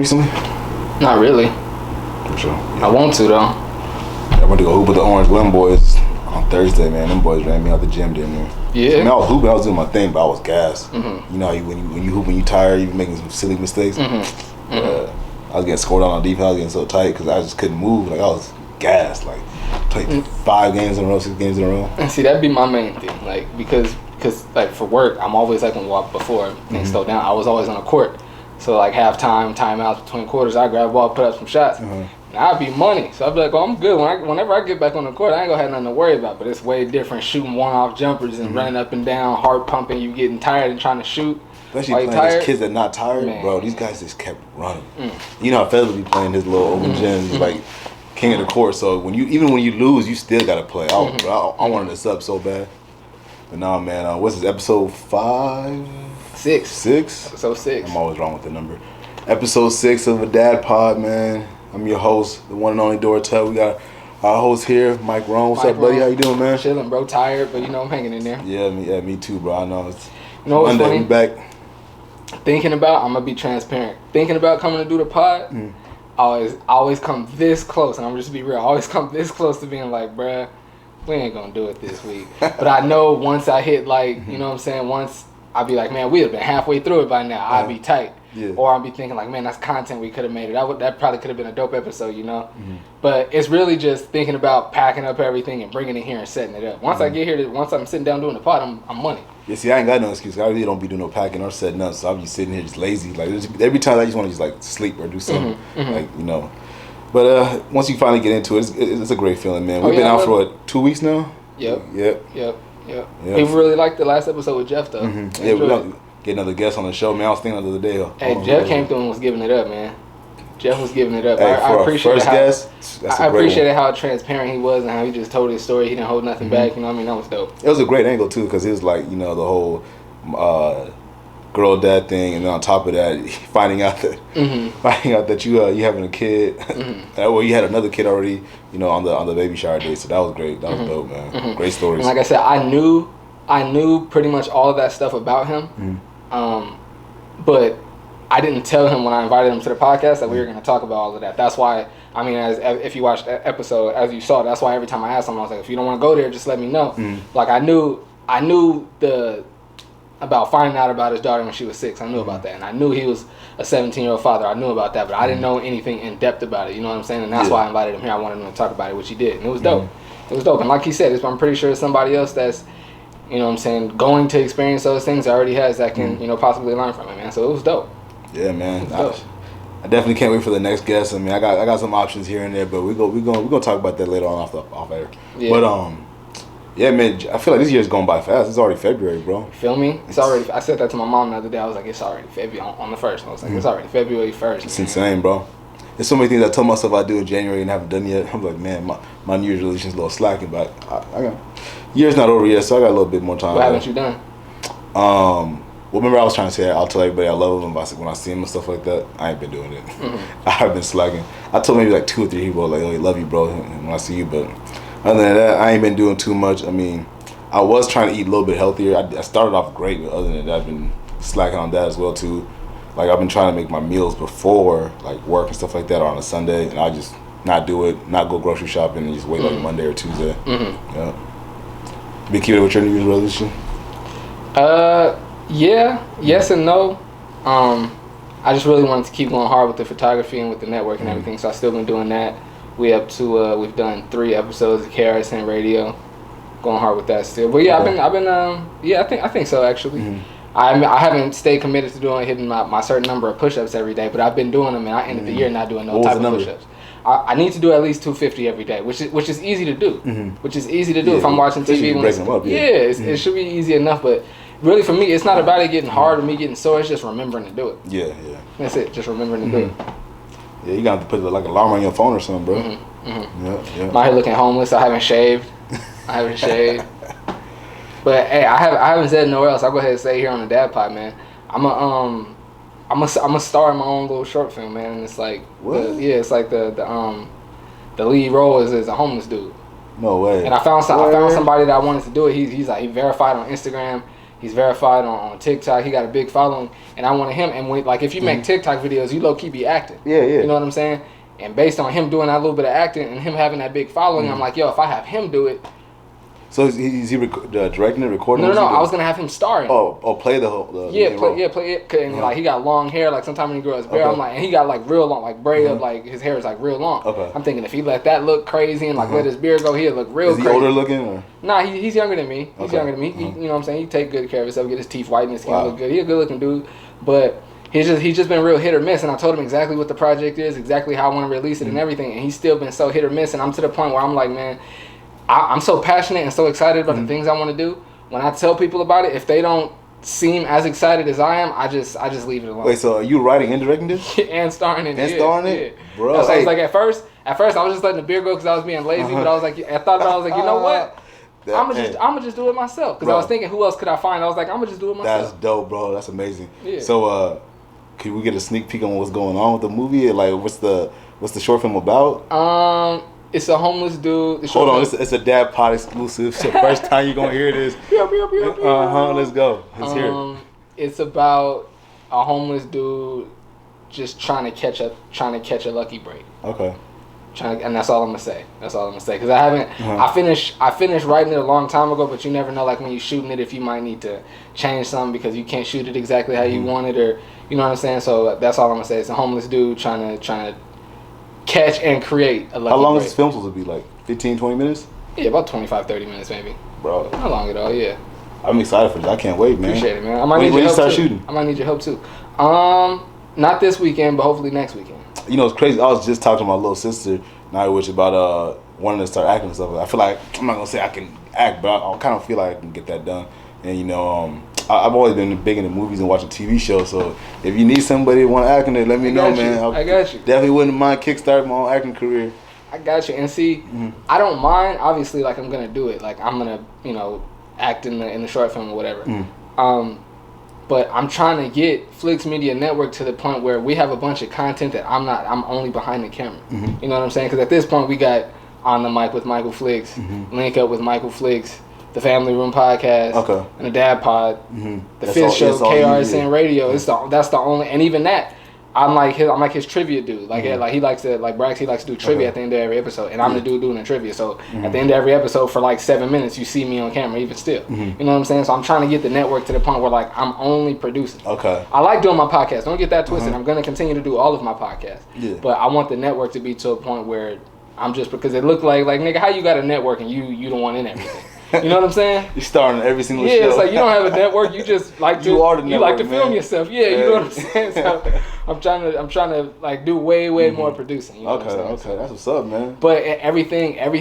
recently? Not really. For sure. Yeah. I want to though. I went to go hoop with the Orange Glen boys on Thursday, man. Them boys ran me out the gym, didn't they? Yeah. I mean, I was hooping, I was doing my thing, but I was gassed. Mm-hmm. You know, when you hoop and you tired, you be making some silly mistakes. Mm-hmm. I was getting scored on defense. I was getting so tight because I just couldn't move. Like I was gassed. Like played 5 games in a row, 6 games in a row. And see, that'd be my main thing. Like because like for work, I'm always like when walk before things slow down. I was always on the court. So like halftime, timeouts between quarters, I grab the ball, put up some shots. And I'd be money. So I'd be like, oh, I'm good. Whenever I get back on the court, I ain't gonna have nothing to worry about. But it's way different shooting one-off jumpers and running up and down, heart pumping, you getting tired and trying to shoot. Especially playing against kids that not tired, man. Bro. These guys just kept running. You know how Fez be playing his little open gym, like king of the court. So even when you lose, you still gotta play. I wanted this up so bad. But nah, man. What's this, episode 5? 6. 6? Episode 6. I'm always wrong with the number. Episode 6 of a Dad Pod, man. I'm your host, the one and only Dortel. We got our host here, Mike Rohn. What's up, buddy? How you doing, man? Chilling, bro. Tired, but you know I'm hanging in there. Yeah, me too, bro. I know it's Monday. We back. Thinking about, I'm gonna be transparent. Thinking about coming to do the pod, I always come this close, and I'm just be real. I always come this close to being like, bruh, we ain't gonna do it this week. But I know once I hit like, you know what I'm saying. Once I'll be like, man, we'd have been halfway through it by now. I'd be tight. Yeah. Or I'll be thinking like, man, that's content we could have made it. That probably could have been a dope episode, you know. But it's really just thinking about packing up everything and bringing it here and setting it up. Once I get here, once I'm sitting down doing the pod, I'm money. Yeah, see, I ain't got no excuse. I really don't be doing no packing or setting up, so I'll be sitting here just lazy. Like every time I just want to just like sleep or do something, like you know. But once you finally get into it, it's a great feeling, man. We've been out for what, 2 weeks now. Yep. People really liked the last episode with Jeff though. Yeah, we're gonna get another guest on the show, man. I was thinking the other day. Hey, Jeff came through and was giving it up, man. Jeff was giving it up. Hey, I appreciated I appreciated how transparent he was and how he just told his story. He didn't hold nothing back. You know what I mean? That was dope. It was a great angle too, because it was like, you know, the whole girl dad thing, and then on top of that, finding out that you having a kid, well, you had another kid already, you know, on the baby shower day. So that was great. That was dope, man. Great stories. And like I said, I knew pretty much all of that stuff about him, but I didn't tell him when I invited him to the podcast that we were going to talk about all of that. That's why, I mean, if you watched that episode, as you saw, that's why every time I asked him, I was like, if you don't want to go there, just let me know. Like I knew about finding out about his daughter when she was 6. I knew about that, and I knew he was a 17-year-old father. I knew about that, but I didn't know anything in depth about it. You know what I'm saying? And that's why I invited him here. I wanted him to talk about it, which he did, and it was dope. It was dope, and like he said, I'm pretty sure it's somebody else that's, you know what I'm saying, going to experience those things already has that can, you know, possibly learn from it, man. So it was dope. Yeah, man. I definitely can't wait for the next guest. I mean, I got some options here and there, but we're gonna talk about that later on off air. Yeah. But yeah, man. I feel like this year's going by fast. It's already February, bro. Feel me? It's already. I said that to my mom the other day. I was like, it's already February on the 1st. I was like, it's already February 1st. It's insane, bro. There's so many things I told myself I'd do in January and haven't done yet. I'm like, man, my New Year's resolution's a little slacking, but I got year's not over yet, so I got a little bit more time. What haven't you done? Well, remember I was trying to say I'll tell everybody I love them when I see them and stuff like that. I ain't been doing it. I've been slacking. I told maybe like 2 or 3 people like, "Oh, I love you, bro," when I see you. But other than that, I ain't been doing too much. I mean, I was trying to eat a little bit healthier. I started off great, but other than that, I've been slacking on that as well too. Like I've been trying to make my meals before like work and stuff like that on a Sunday, and I just not do it, not go grocery shopping, and just wait like Monday or Tuesday. Yeah. Be keeping it with your New Year's resolution? Yeah, yes and no. I just really wanted to keep going hard with the photography and with the network and everything, so I've still been doing that. We've done 3 episodes of KRSN Radio, going hard with that still. But yeah, I think so actually. I haven't stayed committed to hitting my certain number of push-ups every day, but I've been doing them, and I ended the year not doing no type of push-ups. I need to do at least 250 every day, which is easy to do. Which is easy to do if I'm watching TV. It should be easy enough, but really for me, it's not about it getting hard or me getting sore. It's just remembering to do it. Yeah. That's it. Just remembering to do it. Yeah, you got to put like an alarm on your phone or something, bro. Yeah. I'm out here looking homeless. I haven't shaved. But hey, I haven't said nowhere else. I'll go ahead and say here on the Dad Pod, man. I'm a star in my own little short film, man. And it's like, it's like the lead role is a homeless dude. No way. And I found somebody that I wanted to do it. He verified on Instagram. He's verified on TikTok. He got a big following, and I wanted him. And when, like, if you make TikTok videos, you low key be acting. Yeah. You know what I'm saying? And based on him doing that little bit of acting and him having that big following, I'm like, yo, if I have him do it. So is he directing it, recording? No. I was gonna have him star in it. Oh, play the whole. Play it. And like he got long hair. Like sometimes when he grows his beard, I'm like, and he got like real long, like braid up. Like his hair is like real long. Okay. I'm thinking if he let that look crazy and like let his beard go, he'd look real. Is he crazy. older looking or? Nah, he's younger than me. He's younger than me. He, you know what I'm saying? He take good care of himself, get his teeth white and his skin look good. He a good looking dude, but he's just been real hit or miss. And I told him exactly what the project is, exactly how I want to release it and everything. And he's still been so hit or miss. And I'm to the point where I'm like, man, I'm so passionate and so excited about the things I want to do. When I tell people about it, if they don't seem as excited as I am, I just leave it alone. Wait, so are you writing and directing this? And starring in it. And starring it? Bro. That's what I was like at first I was just letting the beard go because I was being lazy, but I was like, I thought about it, I was like, you know what? I'm gonna just do it myself. Because I was thinking, who else could I find? I was like, I'm gonna just do it myself. That's dope, bro. That's amazing. Yeah. So, can we get a sneak peek on what's going on with the movie? Like, what's the short film about? It's a homeless dude. Hold on, it's a Dad Pod exclusive. So first time you're gonna hear this. Let's go. Let's hear it. It's about a homeless dude just trying to catch a lucky break. Okay. And that's all I'm gonna say. Because I haven't. I finished writing it a long time ago, but you never know. Like when you're shooting it, if you might need to change something because you can't shoot it exactly how you want it, or you know what I'm saying. So that's all I'm gonna say. It's a homeless dude trying to catch and create a lucky How long break. is this film supposed to be? Like 15, 20 minutes? Yeah, about 25, 30 minutes maybe. Bro. Not long at all, yeah. I'm excited for this. I can't wait, man. Appreciate it, man. I might when need your you help start too. shooting? I might need your help too. Not this weekend, but hopefully next weekend. You know, it's crazy. I was just talking to my little sister, Nyewich, about wanting to start acting and stuff. I feel like, I'm not going to say I can act, but I kind of feel like I can get that done. And, you know, I've always been big into movies and watching TV shows, so if you need somebody to want to act in it, let me know, man. I got you. Definitely wouldn't mind kickstarting my own acting career. I got you. And see, I don't mind. Obviously, like I'm gonna do it. Like I'm gonna, act in the short film or whatever. But I'm trying to get Flix Media Network to the point where we have a bunch of content that I'm only behind the camera. You know what I'm saying? Because at this point, we got On the Mic with Michael Flix, Link Up with Michael Flix, the Family Room Podcast, and the Dad Pod, the Fifth Show, KRSN Radio. That's the only, and even that, I'm like his trivia dude. Like he likes to Brax. He likes to do trivia at the end of every episode, and I'm the dude doing the trivia. So at the end of every episode, for like 7 minutes, you see me on camera. Even still, you know what I'm saying. So I'm trying to get the network to the point where like I'm only producing. Okay. I like doing my podcast. Don't get that twisted. I'm gonna continue to do all of my podcasts. Yeah. But I want the network to be to a point where I'm just, because it looked like nigga, how you got a network and you don't want in everything. You know what I'm saying? You're starring in every single show. Yeah, it's like you don't have a network. You just like to. You are the network, you like to film man. yourself. Yeah, you know what I'm saying. So I'm trying to like do way more producing. You know what I'm saying? Okay, that's what's up, man. But everything at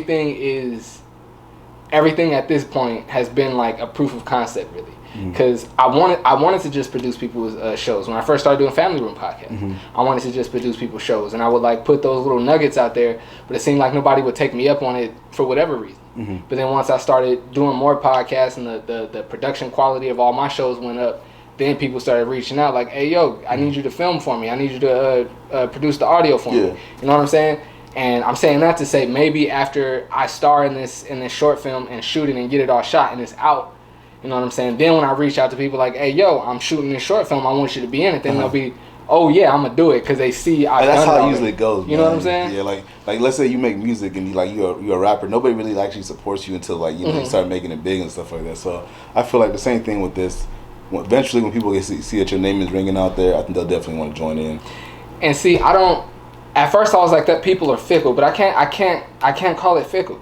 this point has been like a proof of concept, really. Because I wanted to just produce people's shows. When I first started doing Family Room podcast, I wanted to just produce people's shows, and I would like put those little nuggets out there. But it seemed like nobody would take me up on it for whatever reason. But then once I started doing more podcasts and the production quality of all my shows went up, then people started reaching out like, hey, yo, I need you to film for me. I need you to produce the audio for me. You know what I'm saying? And I'm saying that to say maybe after I star in this short film and shoot it and get it all shot and it's out, you know what I'm saying? Then when I reach out to people like, hey, yo, I'm shooting this short film. I want you to be in it. Then they'll be, oh, yeah, I'm going to do it because they see I've done it. That's how it already. usually goes, You know what I'm saying? Yeah, like let's say you make music and you're a rapper. Nobody really actually supports you until like you start making it big and stuff like that. So I feel like the same thing with this. Eventually, when people get see that your name is ringing out there, I think they'll definitely want to join in. And see, I don't. At first, I was like that. People are fickle, but I can't call it fickle.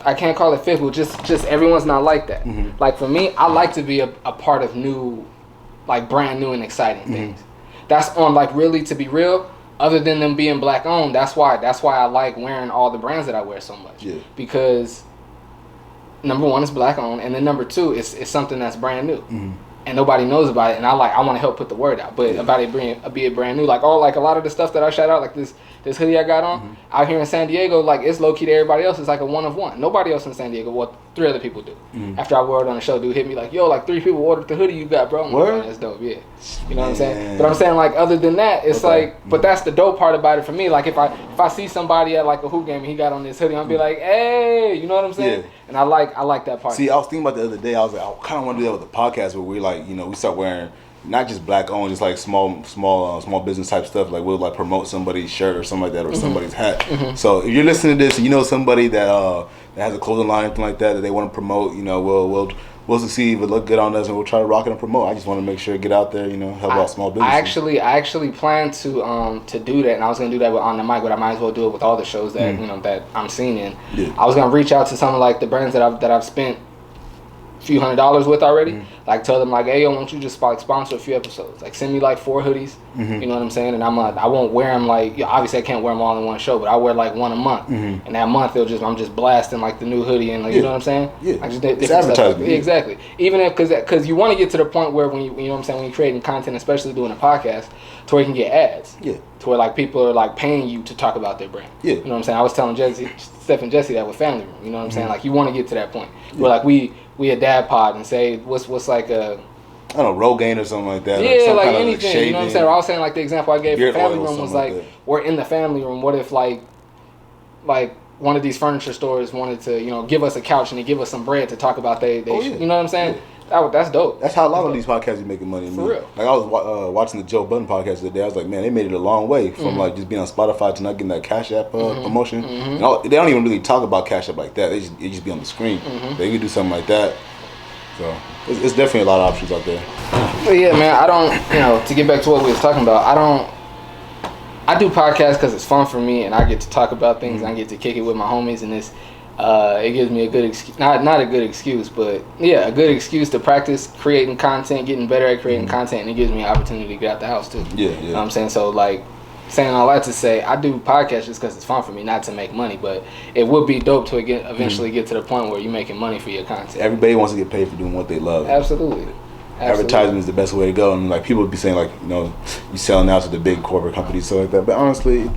I can't call it fickle. Just everyone's not like that. Like for me, I like to be a part of new, like brand new and exciting things. That's on like really, to be real. Other than them being black owned, that's why I like wearing all the brands that I wear so much. Yeah. Because number one, it's black owned, and then number two, it's something that's brand new. And nobody knows about it, and I want to help put the word out. But about it being brand new, like a lot of the stuff that I shout out, like this hoodie I got on out here in San Diego, like it's low key to everybody else. It's like a one of one. Nobody else in San Diego. Well, 3 other people do. After I wore it on the show, dude hit me like, yo, like 3 people ordered the hoodie you got, bro. I'm like, Word? man, that's dope, yeah. You know what I'm saying? But I'm saying, like, other than that, it's like, but that's the dope part about it for me. Like, if I see somebody at like a hoop game and he got on this hoodie, I'll be like, hey, you know what I'm saying? Yeah. And I like that part. See, I was thinking about the other day. I was like, I kind of want to do that with the podcast where we like, you know, we start wearing not just black owned, just like small business type stuff. Like we'll like promote somebody's shirt or something like that, or somebody's hat. So if you're listening to this, and you know somebody that has a clothing line, anything like that they want to promote, you know, we'll succeed, but look good on us, and we'll try to rock it and promote. I just want to make sure get out there, you know, help out small businesses. I actually plan to do that, and I was gonna do that with On the Mic, but I might as well do it with all the shows that you know that I'm seen in. Yeah. I was gonna reach out to some of like the brands that I've spent a few $100s with already. Like tell them like, hey, yo, why don't you just like sponsor a few episodes? Like send me like 4 hoodies. You know what I'm saying? And I won't wear them like, obviously I can't wear them all in one show, but I wear like one a month. And that month I'm just blasting like the new hoodie and like, you know what I'm saying? Yeah. Like just It's advertising. Yeah, exactly. Even if because you want to get to the point where when you know what I'm saying, when you're creating content, especially doing a podcast, to where you can get ads. Yeah. To where like people are like paying you to talk about their brand. Yeah. You know what I'm saying? I was telling Steph and Jesse that with Family Room. You know what I'm saying? Like you want to get to that point where like we a dad pod and say what's like a I don't know, Rogaine or something like that. Yeah, or like kind anything. of like you know what I'm saying? Or I was saying like the example I gave for Beard Family oil or Room was something like like we're in the family room. What if like one of these furniture stores wanted to, you know, give us a couch and they give us some bread to talk about they yeah. you know what I'm saying? That's dope. That's how a lot of these podcasts be making money. For real. Like I was watching the Joe Budden podcast the other day. I was like, man, they made it a long way from like just being on Spotify to not getting that Cash App promotion. They don't even really talk about Cash App like that. They just be on the screen. They could do something like that. So it's definitely a lot of options out there. But yeah, man, I don't, you know, to get back to what we was talking about, I do podcasts because it's fun for me and I get to talk about things and I get to kick it with my homies and it gives me a good excuse, not a good excuse, but yeah, a good excuse to practice creating content, getting better at creating content, and it gives me an opportunity to get out the house too. Yeah. You know what I'm saying? So like, saying all that to say, I do podcasts just because it's fun for me, not to make money, but it would be dope to eventually get to the point where you're making money for your content. Everybody wants to get paid for doing what they love. Absolutely. Advertising is the best way to go, and like people would be saying like, you know, you selling out to the big corporate companies, stuff like that. But honestly,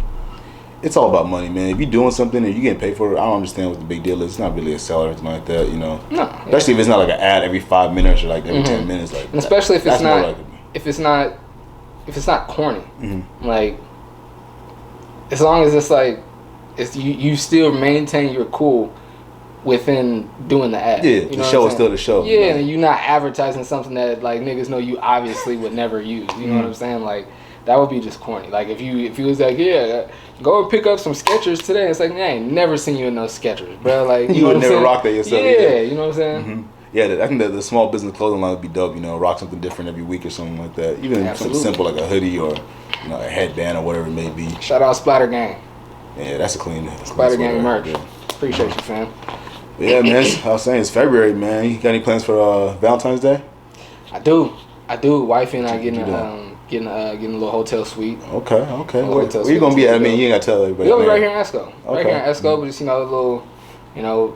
it's all about money, man. If you're doing something and you getting paid for it, I don't understand what the big deal is. It's not really a seller or anything like that, you know. No. Especially if it's not like an ad every 5 minutes or like every 10 minutes, like. And especially if it's like not corny, like as long as it's like it's you still maintain your cool within doing the ad. Yeah, you know the show is still the show. Yeah, and you're not advertising something that like niggas know you obviously would never use. You know what I'm saying? Like that would be just corny. Like if you was like, yeah, go and pick up some Skechers today. It's like, I ain't never seen you in those Skechers, bro. Like you would never rock that yourself. Yeah, you know what I'm saying? Yeah, I think that the small business clothing line would be dope. You know, rock something different every week or something like that. Even something simple like a hoodie or a headband or whatever it may be. Shout out Splatter Gang. Yeah, that's a clean. Splatter Gang merch. Yeah. Appreciate you, fam. But yeah, man. I was saying it's February, man. You got any plans for Valentine's Day? I do. Wifey and I getting a little hotel suite. Okay. Where you gonna be at? I mean, you ain't gotta tell everybody. We'll be right here in Esco. Right here in Esco, but just a little,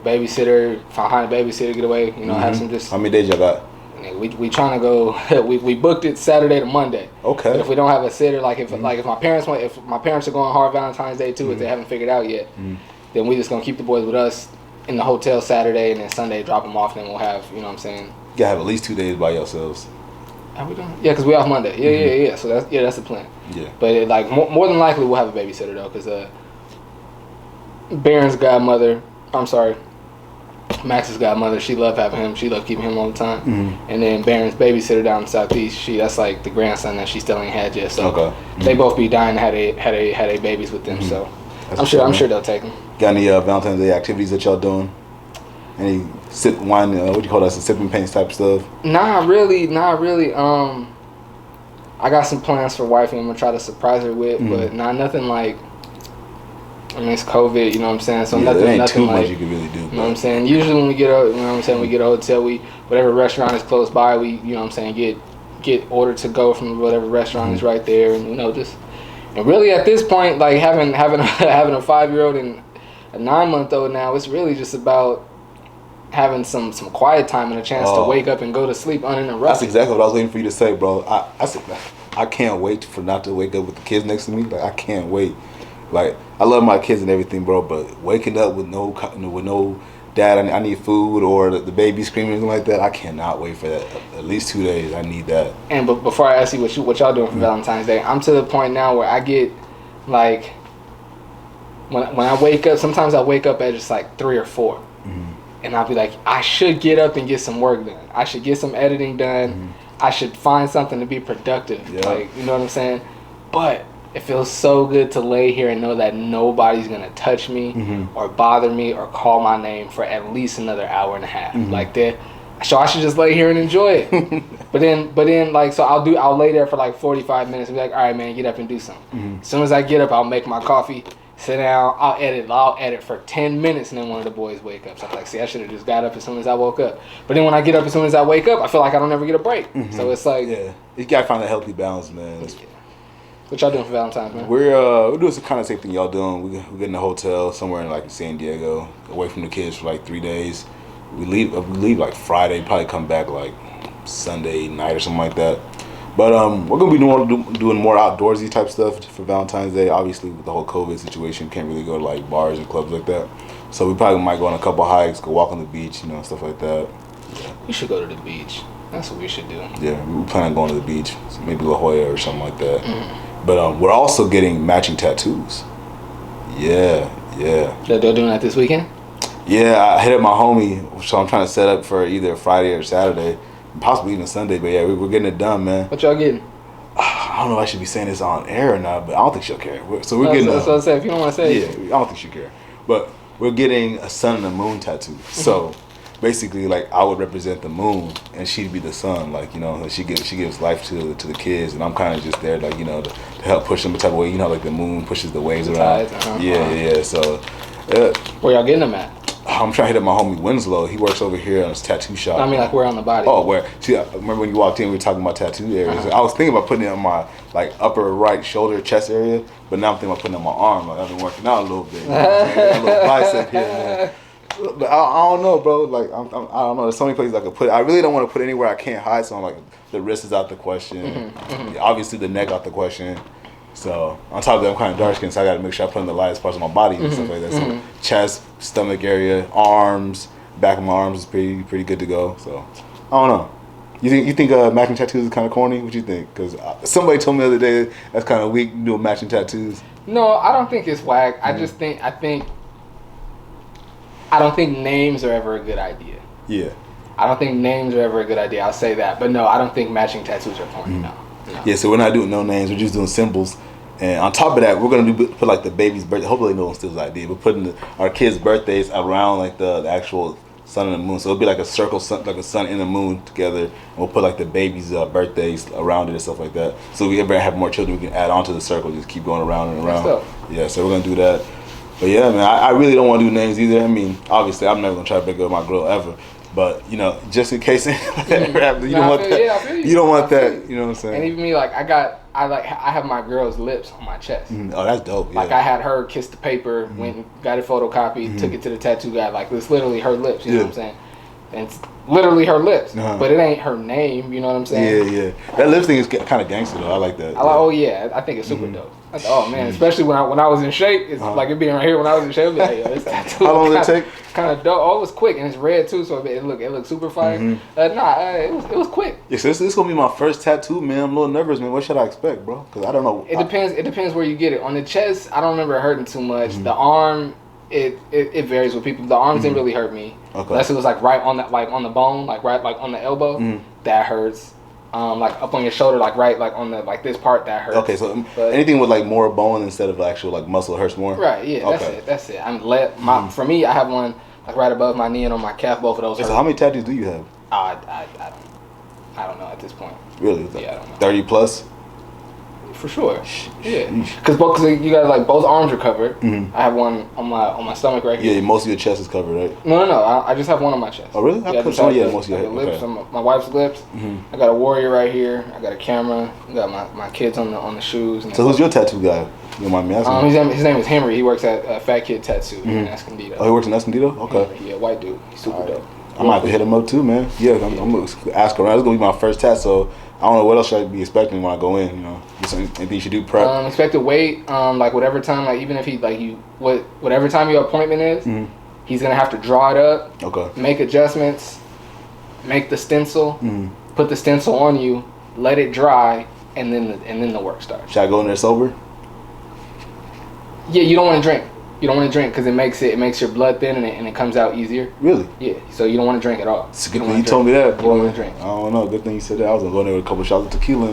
babysitter, find a babysitter, get away. Have some just. How many days y'all got? We trying to go. we booked it Saturday to Monday. Okay. But if we don't have a sitter, like if my parents are going hard Valentine's Day too, if they haven't figured out yet, then we just gonna keep the boys with us in the hotel Saturday, and then Sunday drop them off. Then we'll have, you know what I'm saying. You gotta have at least 2 days by yourselves. Are we doing? Yeah, because we off Monday. Yeah. So that's the plan. Yeah. But more than likely we'll have a babysitter though, because Baron's godmother. I'm sorry. Max's godmother, she loved having him. She loved keeping him all the time. And then Baron's babysitter down in the Southeast, that's like the grandson that she still ain't had yet. So they both be dying to have a babies with them. So I'm sure they'll take them. Got any Valentine's Day activities that y'all doing? Any sip wine? What do you call that? Some sipping paints type stuff? Not really. I got some plans for wifey. I'm gonna try to surprise her with, but nothing like. I mean, it's COVID, you know what I'm saying? So nothing too like, much you can really do. You know what I'm saying? Usually when we get a, we get a hotel, whatever restaurant is close by, we, you know what I'm saying, get ordered to go from whatever restaurant is right there, and and really at this point, like having a 5-year-old and a 9-month-old now, it's really just about having some quiet time and a chance to wake up and go to sleep uninterrupted. That's exactly what I was waiting for you to say, bro. I can't wait for not to wake up with the kids next to me. Like I can't wait. Like I love my kids and everything, bro, but waking up with no Dad, I need food, or the baby screaming, anything like that. I cannot wait for that. At least 2 days. I need that. And but before I ask you what y'all doing for Valentine's Day, I'm to the point now where I get like when I wake up. Sometimes I wake up at just like 3 or 4, and I'll be like, I should get up and get some work done. I should get some editing done. I should find something to be productive. Yeah. Like, you know what I'm saying? But it feels so good to lay here and know that nobody's gonna touch me or bother me or call my name for at least another hour and a half. Like that. So I should just lay here and enjoy it. but then like, so I'll lay there for like 45 minutes and be like, all right, man, get up and do something. As soon as I get up, I'll make my coffee, sit down, I'll edit for 10 minutes, and then one of the boys wake up. So I'm like, see, I should have just got up as soon as I woke up. But then when I get up as soon as I wake up, I feel like I don't ever get a break. So it's like, Yeah, you gotta find a healthy balance, man. What y'all doing for Valentine's, man? We're doing some kind of same thing y'all doing. We're getting a hotel somewhere in like San Diego, away from the kids for like 3 days. We leave like Friday, probably come back like Sunday night or something like that. But we're gonna be doing more outdoorsy type stuff for Valentine's Day. Obviously, with the whole COVID situation, can't really go to like bars and clubs like that. So we probably might go on a couple hikes, go walk on the beach, stuff like that. We should go to the beach. That's what we should do. Yeah, we plan on going to the beach, so maybe La Jolla or something like that. But we're also getting matching tattoos. Yeah. They're doing that this weekend? Yeah, I hit up my homie, so I'm trying to set up for either Friday or Saturday, possibly even Sunday. But yeah, we're getting it done, man. What y'all getting? I don't know if I should be saying this on air or not, but I don't think she'll care. So we're getting. So I said, if you don't want to say, yeah, I don't think she'll care. But we're getting a sun and a moon tattoo. So basically, like, I would represent the moon and she'd be the sun. Like, she gives life to the kids, and I'm kind of just there, like, to help push them the type of way, like the moon pushes the waves around. Yeah. So where y'all getting them at? I'm trying to hit up my homie Winslow. He works over here on his tattoo shop. I mean, like, where on the body? Oh, where? See, I remember when you walked in, we were talking about tattoo areas. I was thinking about putting it on my, like, upper right shoulder, chest area, but now I'm thinking about putting it on my arm. Like, I've been working out a little bit. A little bicep here, man. But I don't know, bro. Like, I don't know. There's so many places I could put it. I really don't want to put it anywhere I can't hide. So I'm like, the wrist is out the question. Obviously, the neck out the question. So on top of that, I'm kind of dark skinned, so I got to make sure I put in the lightest parts of my body and stuff like that. So chest, stomach area, arms, back of my arms is pretty good to go. So I don't know. You think matching tattoos is kind of corny? What you think? Because somebody told me the other day that's kind of weak doing matching tattoos. No, I don't think it's whack. I don't think names are ever a good idea. Yeah. I don't think names are ever a good idea. I'll say that. But no, I don't think matching tattoos are corny. No. Yeah, so we're not doing no names. We're just doing symbols. And on top of that, we're gonna put like the baby's birthday. Hopefully, no one steals the idea. We're putting our kids' birthdays around like the actual sun and the moon. So it'll be like a circle, like a sun and the moon together. And we'll put like the baby's birthdays around it and stuff like that. So if we ever have more children, we can add on to the circle. Just keep going around and around. Yeah, so we're gonna do that. But yeah, man, I really don't want to do names either. I mean, obviously, I'm never gonna try to break up with my girl ever. But just in case that happens, you don't want that. You don't want that. You know what I'm saying? And even me, like, I have my girl's lips on my chest. Oh, that's dope. Yeah. Like, I had her kiss the paper, went and got it photocopied, took it to the tattoo guy. Like, it's literally her lips. You know what I'm saying? And it's literally her lips, but it ain't her name. You know what I'm saying? Yeah. That lips thing is kind of gangster though. I like that. I think it's super dope. Oh man, especially when I was in shape, it's like it being right here. When I was in shape, like, yo, this tattoo. How long did it take? Kind of dope. Oh, it was quick, and it's red too, so it looked super fire. It was quick. Yeah, so this is gonna be my first tattoo, man. I'm a little nervous, man. What should I expect, bro? Because I don't know. It depends where you get it. On the chest, I don't remember it hurting too much. The arm, it varies with people. The arms didn't really hurt me. Okay. Unless it was like right on that, like on the bone, like right like on the elbow, that hurts. Like up on your shoulder, like right, like on the like this part that hurts. Okay, so anything with like more bone instead of actual like muscle hurts more. Right. Yeah. Okay. That's it. For me, I have one like right above my knee and on my calf. Both of those. So how many tattoos do you have? I don't know at this point. Really? Yeah, I don't know. 30 plus. For sure. Yeah. Because you guys like both arms are covered. I have one on my stomach right here. Yeah, most of your chest is covered, right? No. I just have one on my chest. Oh really? Yeah, most of your lips. My wife's lips. I got a warrior right here. I got a camera. I got my kids on the shoes. So who's your tattoo guy? You don't mind me asking? His name is Henry. He works at Fat Kid Tattoo in Escondido. Oh, he works in Escondido? Okay. Yeah, white dude. He's super dope. I might have to hit him up too, man. Yeah, I'm gonna ask around. It's gonna be my first test, so I don't know what else should I be expecting when I go in. Anything you should do prep. Expect to wait. Like whatever time, like even if whatever time your appointment is, He's gonna have to draw it up, Okay. make adjustments, make the stencil, Mm-hmm. put the stencil on you, let it dry, and then the work starts. Should I go in there sober? Yeah, you don't want to drink. You don't want to drink because it makes your blood thin and it comes out easier. Really? Yeah, so you don't want to drink at all. It's a good thing you told me that, boy. You don't want to drink. I don't know. Good thing you said that. I was gonna go in there with a couple shots of tequila.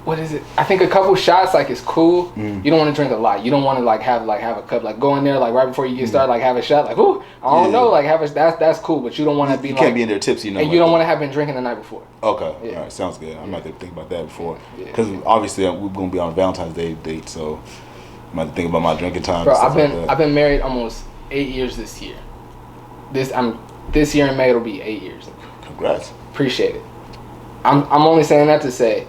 What is it? I think a couple shots like is cool. Mm. You don't want to drink a lot. You don't want to have a cup, like go in there like right before you get started, like have a shot, like ooh, I don't know, like that's cool, but you don't want to be You like, can't be in there tipsy, you know. and you don't want to have been drinking the night before. Okay. Yeah. All right. Sounds good. I'm not gonna think about that before, Yeah. because obviously we're gonna be on a Valentine's Day date, so I'm gonna think about my drinking time. Bro, and stuff I've been married almost 8 years this year. This year in May it'll be 8 years. Congrats. Appreciate it. I'm only saying that to say,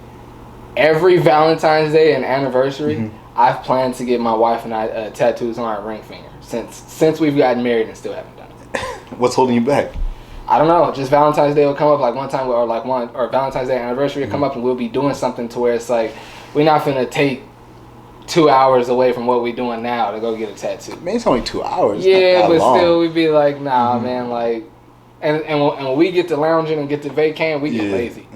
every Valentine's Day and anniversary, Mm-hmm. I've planned to get my wife and I tattoos on our ring finger since we've gotten married and still haven't done it. What's holding you back? I don't know. Just Valentine's Day will come up like one time, or Valentine's Day anniversary will come up, and we'll be doing something to where it's like we're not finna take 2 hours away from what we're doing now to go get a tattoo. Man, it's only 2 hours. It's Yeah, not that but long. still, we'd be like, nah, man, like, and when we get to lounging and get to vacating, we get lazy.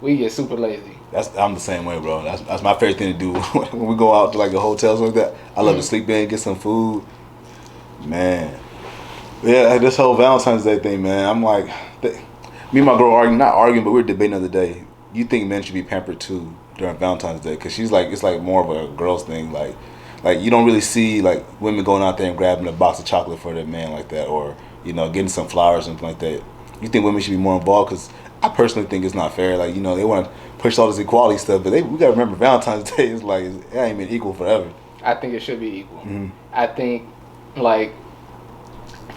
We get super lazy. I'm the same way, bro. That's my favorite thing to do when we go out to like the hotels like that. I love to sleep in, get some food. Man, yeah, this whole Valentine's Day thing, man. I'm like, me and my girl not arguing, but we were debating the other day. You think men should be pampered too during Valentine's Day? Because she's like, it's like more of a girl's thing. Like you don't really see like women going out there and grabbing a box of chocolate for their man like that, or getting some flowers or something like that. You think women should be more involved? Because I personally think it's not fair. Like they want to push all this equality stuff, but we gotta remember Valentine's Day is like it ain't been equal forever. I think it should be equal. I think like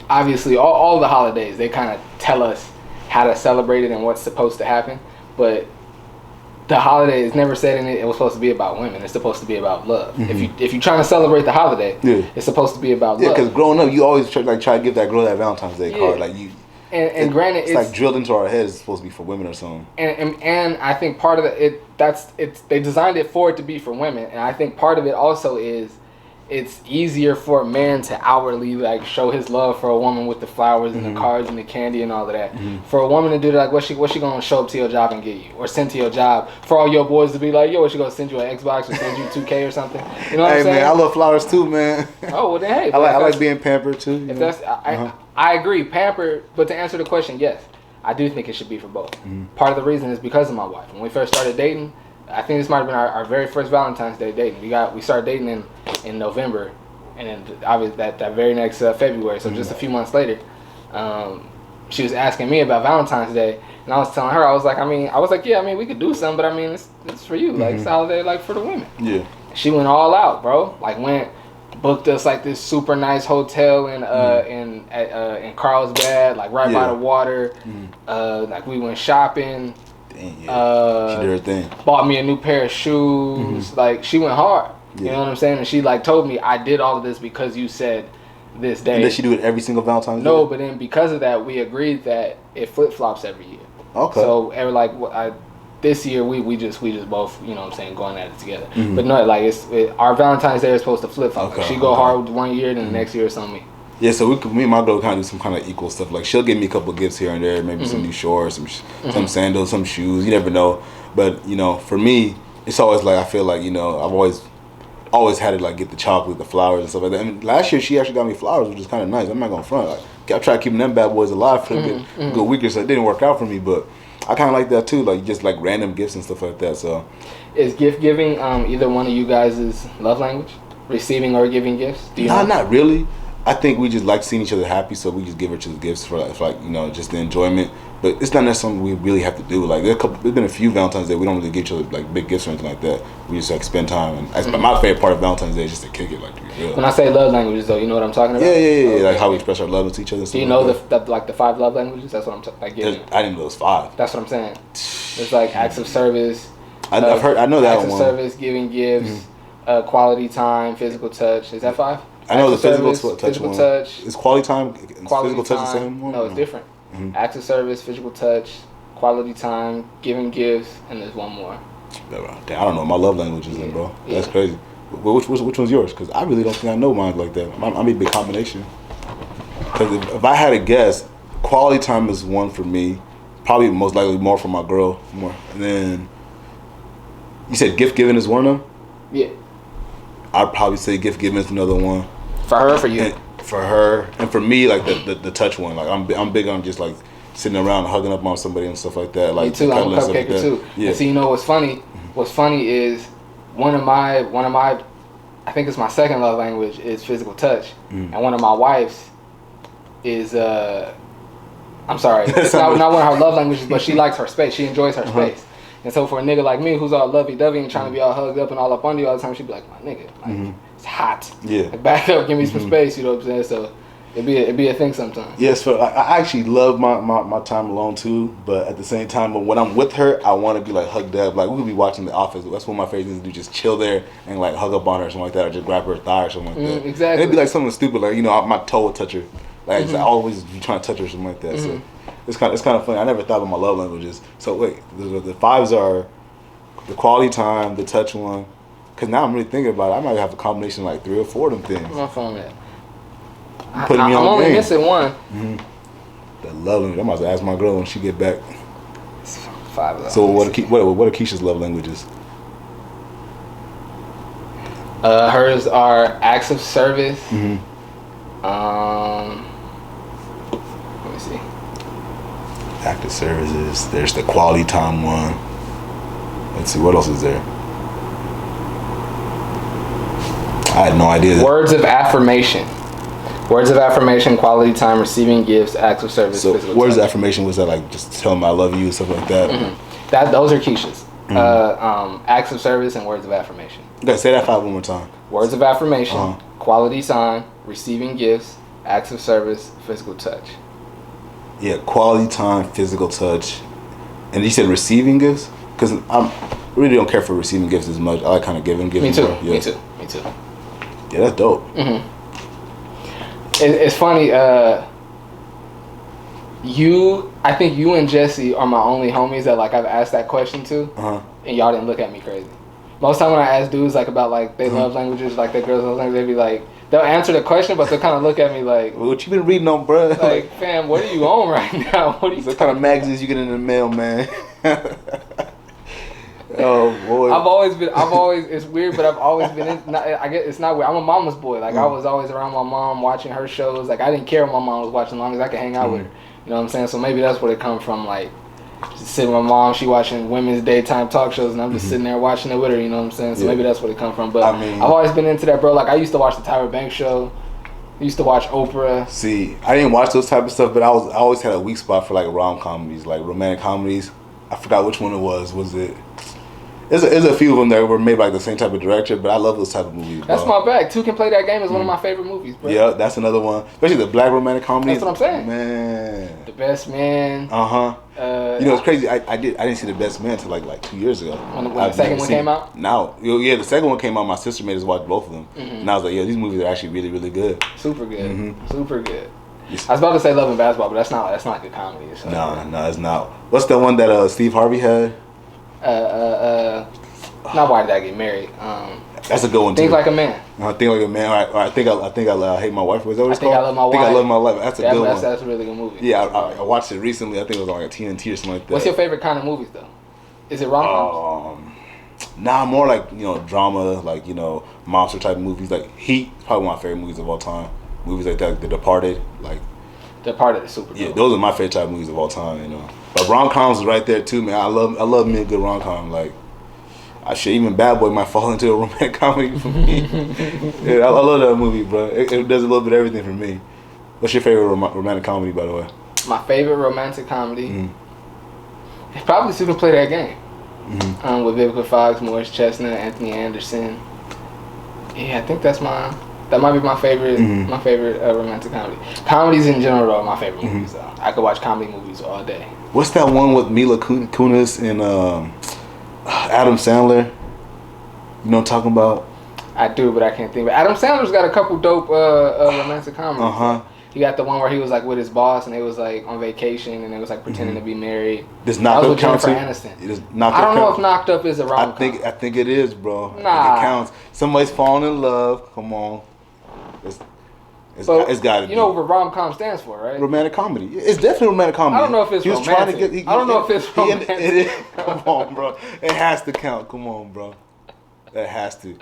obviously all the holidays they kind of tell us how to celebrate it and what's supposed to happen, but the holiday is never said in it was supposed to be about women. It's supposed to be about love. If you're trying to celebrate the holiday, it's supposed to be about love. Yeah, because growing up, you always try to give that girl that Valentine's Day card. Like and granted, it's like drilled into our heads. It's supposed to be for women or something. And I think part of they designed it for it to be for women, and I think part of it also is it's easier for a man to outwardly like show his love for a woman with the flowers and the cards and the candy and all of that. For a woman to do that, like what's she gonna show up to your job and get you, or send to your job? For all your boys to be like, yo, what she gonna send you an Xbox or send you 2K or something? You know what I'm saying? Hey man, I love flowers too, man. Oh well, then hey, I like being pampered too. If that's I agree, pampered. But to answer the question, yes, I do think it should be for both. Part of the reason is because of my wife. When we first started dating, I think this might have been our very first Valentine's Day dating. We started dating in November, and then obviously that very next February. So just a few months later, she was asking me about Valentine's Day, and I was telling her, I was like, yeah, we could do something, but it's for you, like it's a holiday, like for the women. Yeah. She went all out, bro. Like booked us like this super nice hotel in Carlsbad, like right by the water. Like we went shopping. Dang, yeah. She did her thing. Bought me a new pair of shoes. Like she went hard. You know what I'm saying? And she like told me I did all of this because you said this day. And does she do it every single Valentine's Day? No, but then because of that, we agreed that it flip flops every year. Okay. So this year we just both, you know what I'm saying, going at it together. But no, like our Valentine's Day is supposed to flip flop. She go hard one year, then the next year it's on me. Yeah, so me and my girl kind of do some kind of equal stuff. Like she'll give me a couple of gifts here and there, maybe some new shorts, some sandals, some shoes. You never know. But for me, it's always like I feel like I've always had to like get the chocolate, the flowers, and stuff like that. And last year she actually got me flowers, which is kind of nice. I'm not gonna front. Like I tried keeping them bad boys alive for a good week or so. It didn't work out for me, but I kind of like that too. Like just like random gifts and stuff like that. So, is gift giving either one of you guys' love language? Receiving or giving gifts? Do you know? Not really. I think we just like seeing each other happy, so we just give her to the gifts for just the enjoyment. But it's not necessarily something we really have to do. Like there's been a few Valentine's Day we don't really give each other like big gifts or anything like that. We just like spend time, and that's my favorite part of Valentine's Day is just to kick it, like to be real. When I say love languages, though, you know what I'm talking about? Yeah. Okay. Like how we express our love to each other. Do you know the 5 love languages? That's what I'm getting. I didn't know those 5. That's what I'm saying. There's like acts of service. I've heard. I know that one. Acts of service, giving gifts, quality time, physical touch. Is that 5? I know the physical touch. Is quality time? Physical touch the same one? No, it's different. Acts of service, physical touch, quality time, giving gifts, and there's one more. Damn, I don't know my love languages, then, bro. That's crazy. Which one's yours? Because I really don't think I know mine like that. I mean, big combination. Because if I had to guess, quality time is one for me. Probably most likely more for my girl. More. And then you said gift giving is one of them? Yeah. I'd probably say gift giving is another one. For her or for you? And for her. And for me, like the touch one. Like I'm big on just like sitting around hugging up on somebody and stuff like that. Like me too. I'm a cupcaker too. Yeah. And so you know what's funny? What's funny is one of my I think it's my second love language is physical touch, and one of my wife's is I'm sorry, it's not one of her love languages, but she likes her space. She enjoys her space. And so for a nigga like me who's all lovey-dovey and trying to be all hugged up and all up under you all the time, she'd be like, my nigga, like, it's hot. Yeah. Like, back up, give me some space, you know what I'm saying? So it'd be a thing sometimes. Yes, so I actually love my time alone too, but at the same time, when I'm with her, I want to be like hugged up. Like we could be watching The Office. That's one of my favorite things to do, just chill there and like hug up on her or something like that, or just grab her thigh or something like that. Exactly. And it'd be like something stupid, like my toe would touch her. Like I always be trying to touch her or something like that. So it's kind of funny. I never thought about my love languages. So wait, the fives are the quality time, the touch one. Cause now I'm really thinking about it. I might have a combination of like 3 or 4 of them things. My phone at. Putting me on I'm only game. missing one. The love language. I might have to ask my girl when she get back. It's 5 of them. So what are Keisha's love languages? Hers are acts of service. Let me see. Active services. There's the quality time one. Let's see, what else is there? I had no idea. Words of affirmation. Words of affirmation, quality time, receiving gifts, acts of service. So words of affirmation, was that like just tell them I love you, stuff like that? Those are Keisha's. Acts of service and words of affirmation. Okay, say that 5 one more time. Words of affirmation, quality time, receiving gifts, acts of service, physical touch. Yeah, quality time, physical touch. And you said receiving gifts? Because I really don't care for receiving gifts as much. I like kind of giving gifts. Me too. More. Yeah. Me too. Yeah, that's dope. It's funny. I think you and Jesse are my only homies that like I've asked that question to, and y'all didn't look at me crazy. Most time when I ask dudes like about like their love languages, like their girls' love language, they be like, they'll answer the question, but they'll kind of look at me like, what you been reading on, bro? Like, fam, what are you on right now? What are you? What kind of magazines you get in the mail, man? Oh boy. It's weird, but I've always been I guess it's not weird. I'm a mama's boy. Like I was always around my mom watching her shows. Like I didn't care what my mom was watching as long as I could hang out with her. You know what I'm saying? So maybe that's where it comes from. Like just sitting with my mom, she watching women's daytime talk shows and I'm just sitting there watching it with her, you know what I'm saying? So maybe that's where it comes from. But I mean, I've always been into that, bro. Like I used to watch the Tyra Banks show. I used to watch Oprah. See, I didn't watch those type of stuff, but I always had a weak spot for like rom-comedies, like romantic comedies. I forgot which one it was. Was it? There's a few of them that were made by the same type of director, but I love those type of movies, bro. That's my bag. Two Can Play That Game is one of my favorite movies, bro. Yeah, that's another one. Especially the black romantic comedies. That's what I'm saying. Man. The Best Man. You know, it's crazy. I didn't see The Best Man until like 2 years ago. When the second one came out? No. Yeah, the second one came out. My sister made us watch both of them. And I was like, yeah, these movies are actually really, really good. Super good. Super good. I was about to say Love and Basketball, but that's not good comedy. So. No, it's not. What's the one that Steve Harvey had? Not Why Did I Get Married? That's a good one too. Think Like a Man. Think Like a Man. Or I think I Hate My Wife. Was that what it's called? I Love My Wife. I Love My Life. That's a good one. That's a really good movie. Yeah, I watched it recently. I think it was on like a TNT or something like that. What's your favorite kind of movies though? Is it rom-coms? Nah, more like drama, like monster type movies. Like Heat, probably one of my favorite movies of all time. Movies like that, like The Departed, like. Departed is super. Yeah, those are my favorite type of movies of all time. But rom-coms is right there too, man. I love me a good rom-com. Like. Even Bad Boy might fall into a romantic comedy for me. Yeah, I love that movie, bro. It does a little bit of everything for me. What's your favorite romantic comedy, by the way? My favorite romantic comedy? It's probably Super Play That Game. With Vivica Fox, Morris Chestnut, Anthony Anderson. Yeah, I think that might be my favorite. My favorite romantic comedy. Comedies in general are my favorite movies. Though I could watch comedy movies all day. What's that one with Mila Kunis and Adam Sandler? You know what I'm talking about? I do, but I can't think. But Adam Sandler's got a couple dope romantic comedies. He got the one where he was like with his boss and they was like on vacation and they was like pretending to be married. Does Knocked Up count? Jennifer Aniston. I don't know if Knocked Up is a rom-com. I think it is, bro. Nah. I think it counts. Somebody's falling in love. Come on. It's got to be. You know what rom-com stands for, right? Romantic comedy. It's definitely romantic comedy. I don't know if it's romantic. I don't know if it's romantic. Come on, bro. It has to count. Come on, bro. It has to.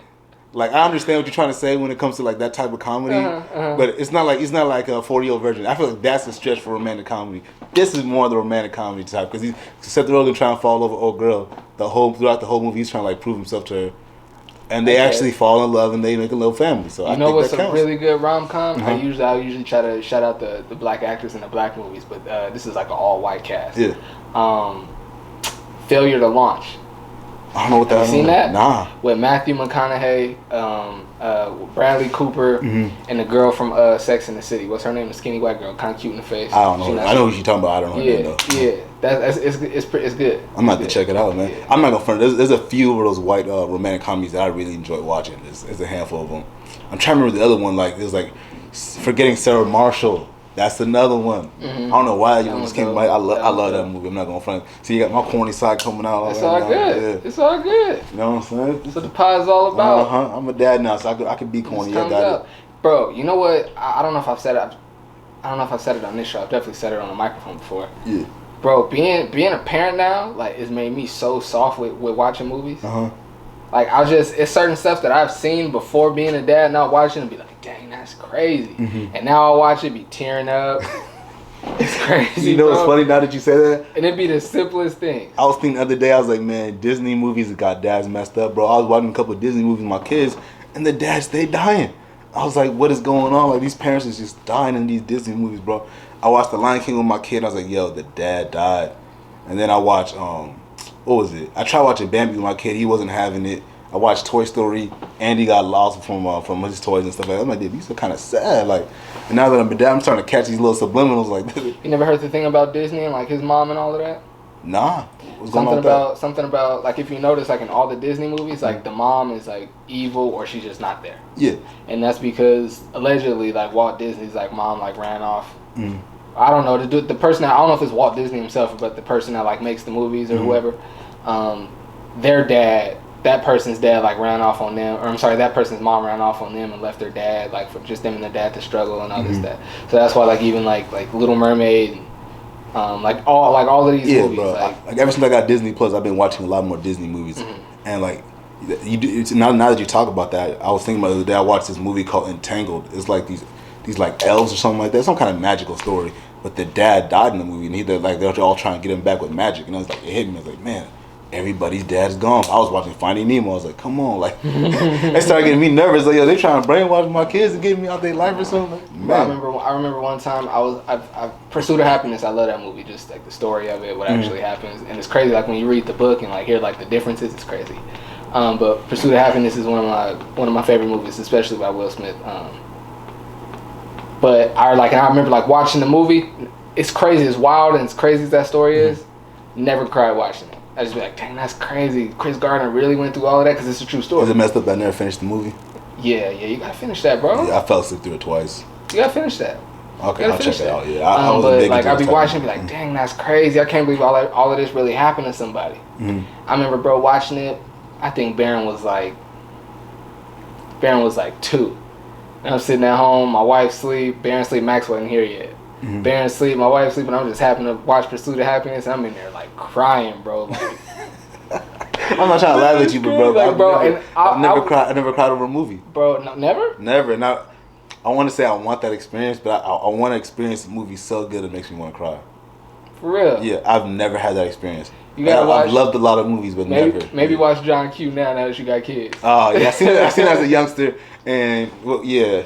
Like, I understand what you're trying to say when it comes to like that type of comedy, but it's not like a 40-year-old version. I feel like that's a stretch for romantic comedy. This is more the romantic comedy type because Seth Rogen trying to fall over old girl throughout the whole movie. He's trying to like prove himself to her, and they actually fall in love and they make a little family. So you know what's a really good rom-com? I usually try to shout out the black actors in the black movies, but this is like an all-white cast. Yeah. Failure to Launch. I don't know what that is. Have you seen that? Nah. With Matthew McConaughey, Bradley Cooper, and the girl from Sex and the City. What's her name? The skinny white girl, kind of cute in the face. I don't know. I know what you're talking about. I don't know. It's good. I'm about to check it out, man. Yeah. I'm not gonna front. There's a few of those white romantic comedies that I really enjoy watching. There's a handful of them. I'm trying to remember the other one. Like it was like Forgetting Sarah Marshall. That's another one. I don't know why you just came. I love that movie. I'm not gonna front. See, you got my corny side coming out. It's all good. Yeah. It's all good. You know what I'm saying? That's what the pie is all about. I'm a dad now, so I can be corny. I got it. Bro, you know what? I don't know if I've said it. I don't know if I've said it on this show. I've definitely said it on the microphone before. Yeah. Bro, being a parent now, like, it's made me so soft with watching movies. Like, it's certain stuff that I've seen before being a dad, not watching, and be like, dang, that's crazy. And now I watch it, be tearing up. It's crazy. You know what's funny now that you say that? And it'd be the simplest thing. I was thinking the other day, I was like, man, Disney movies got dads messed up, bro. I was watching a couple of Disney movies with my kids, and the dads, they dying. I was like, what is going on? Like, these parents is just dying in these Disney movies, bro. I watched The Lion King with my kid, and I was like, yo, the dad died. And then I watched, what was it? I tried watching Bambi with my kid. He wasn't having it. I watched Toy Story. Andy got lost from his toys and stuff like that. I'm like, dude, these are kind of sad. Like, and now that I'm a dad, I'm starting to catch these little subliminals. Like, you never heard the thing about Disney and like his mom and all of that? Nah. Something about like if you notice like in all the Disney movies, like the mom is like evil or she's just not there. Yeah. And that's because allegedly like Walt Disney's like mom like ran off. I don't know the person I don't know if it's Walt Disney himself, but the person that like makes the movies or whoever, their dad. That person's dad like ran off on them, or I'm sorry, that person's mom ran off on them and left their dad like for just them and their dad to struggle and all this stuff. So that's why like even like Little Mermaid, like all of these movies. Bro. Like ever since I got Disney Plus, I've been watching a lot more Disney movies, and like now that you talk about that, I was thinking about the other day. I watched this movie called Entangled. It's like these like elves or something like that, some kind of magical story. But the dad died in the movie, and they're all trying to get him back with magic. And it hit me. I was like, man. Everybody's dad's gone. I was watching Finding Nemo. I was like, come on. Like, they started getting me nervous. Like, yo, they trying to brainwash my kids and get me out their life or something. Like, man. I remember one time I Pursuit of Happiness. I love that movie. Just like the story of it, what actually happens. And it's crazy. Like when you read the book and like hear like the differences, it's crazy. But Pursuit of Happiness is one of my favorite movies, especially by Will Smith. But I remember like watching the movie. It's crazy. It's wild and as crazy as that story is. Never cried watching it. I just be like, dang, that's crazy. Chris Gardner really went through all of that because it's a true story. Is it messed up that I never finished the movie? Yeah, you gotta finish that, bro. Yeah, I fell asleep through it twice. You gotta finish that. Okay, I'll check it out. Yeah, I was big like I'll be watching and be like, dang, that's crazy. I can't believe all of this really happened to somebody. I remember, bro, watching it. I think Barron was like 2. And I'm sitting at home. My wife sleep. Barron sleep. Max wasn't here yet. Barron sleep, my wife sleep, and I'm just happen to watch Pursuit of Happiness. And I'm in there like crying, bro. Like, I'm not trying to laugh at you, but bro, like, I never cried over a movie, bro. No, never. Now, I want to say I want that experience, but I want to experience a movie so good it makes me want to cry. For real? Yeah, I've never had that experience. You gotta watch. I've loved a lot of movies, but maybe watch John Q now that you got kids. Oh yeah, I seen it as a youngster, and well, yeah.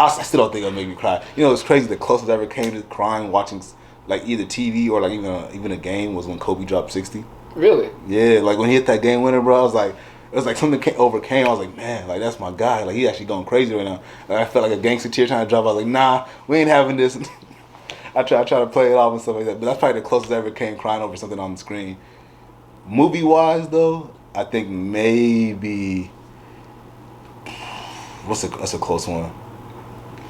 I still don't think it'll make me cry. You know, it's crazy. The closest I ever came to crying watching like either TV or like even a game was when Kobe dropped 60. Really? Yeah, like when he hit that game winner, bro. I was like, it was like something overcame. I was like, man, like that's my guy. Like he's actually going crazy right now. Like, I felt like a gangster tear trying to drop. I was like, nah, we ain't having this. I try to play it off and stuff like that. But that's probably the closest I ever came crying over something on the screen. Movie wise though, I think maybe that's a close one.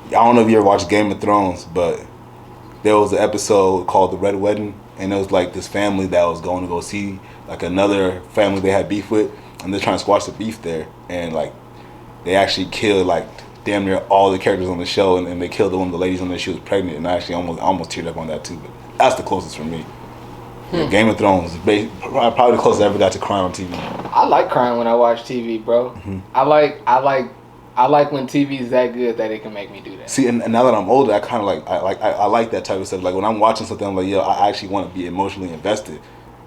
I don't know if you ever watched Game of Thrones, but there was an episode called The Red Wedding, and it was like this family that was going to go see like another family they had beef with, and they're trying to squash the beef there, and like they actually killed like damn near all the characters on the show, and they killed one of the ladies on there. She was pregnant, and I actually almost teared up on that too. But that's the closest for me. Yeah, Game of Thrones is probably the closest I ever got to crying on TV. I like crying when I watch TV, bro. Mm-hmm. I like when TV is that good that it can make me do that. See, and now that I'm older, I kind of I like that type of stuff. Like when I'm watching something, I'm like, yo, I actually want to be emotionally invested.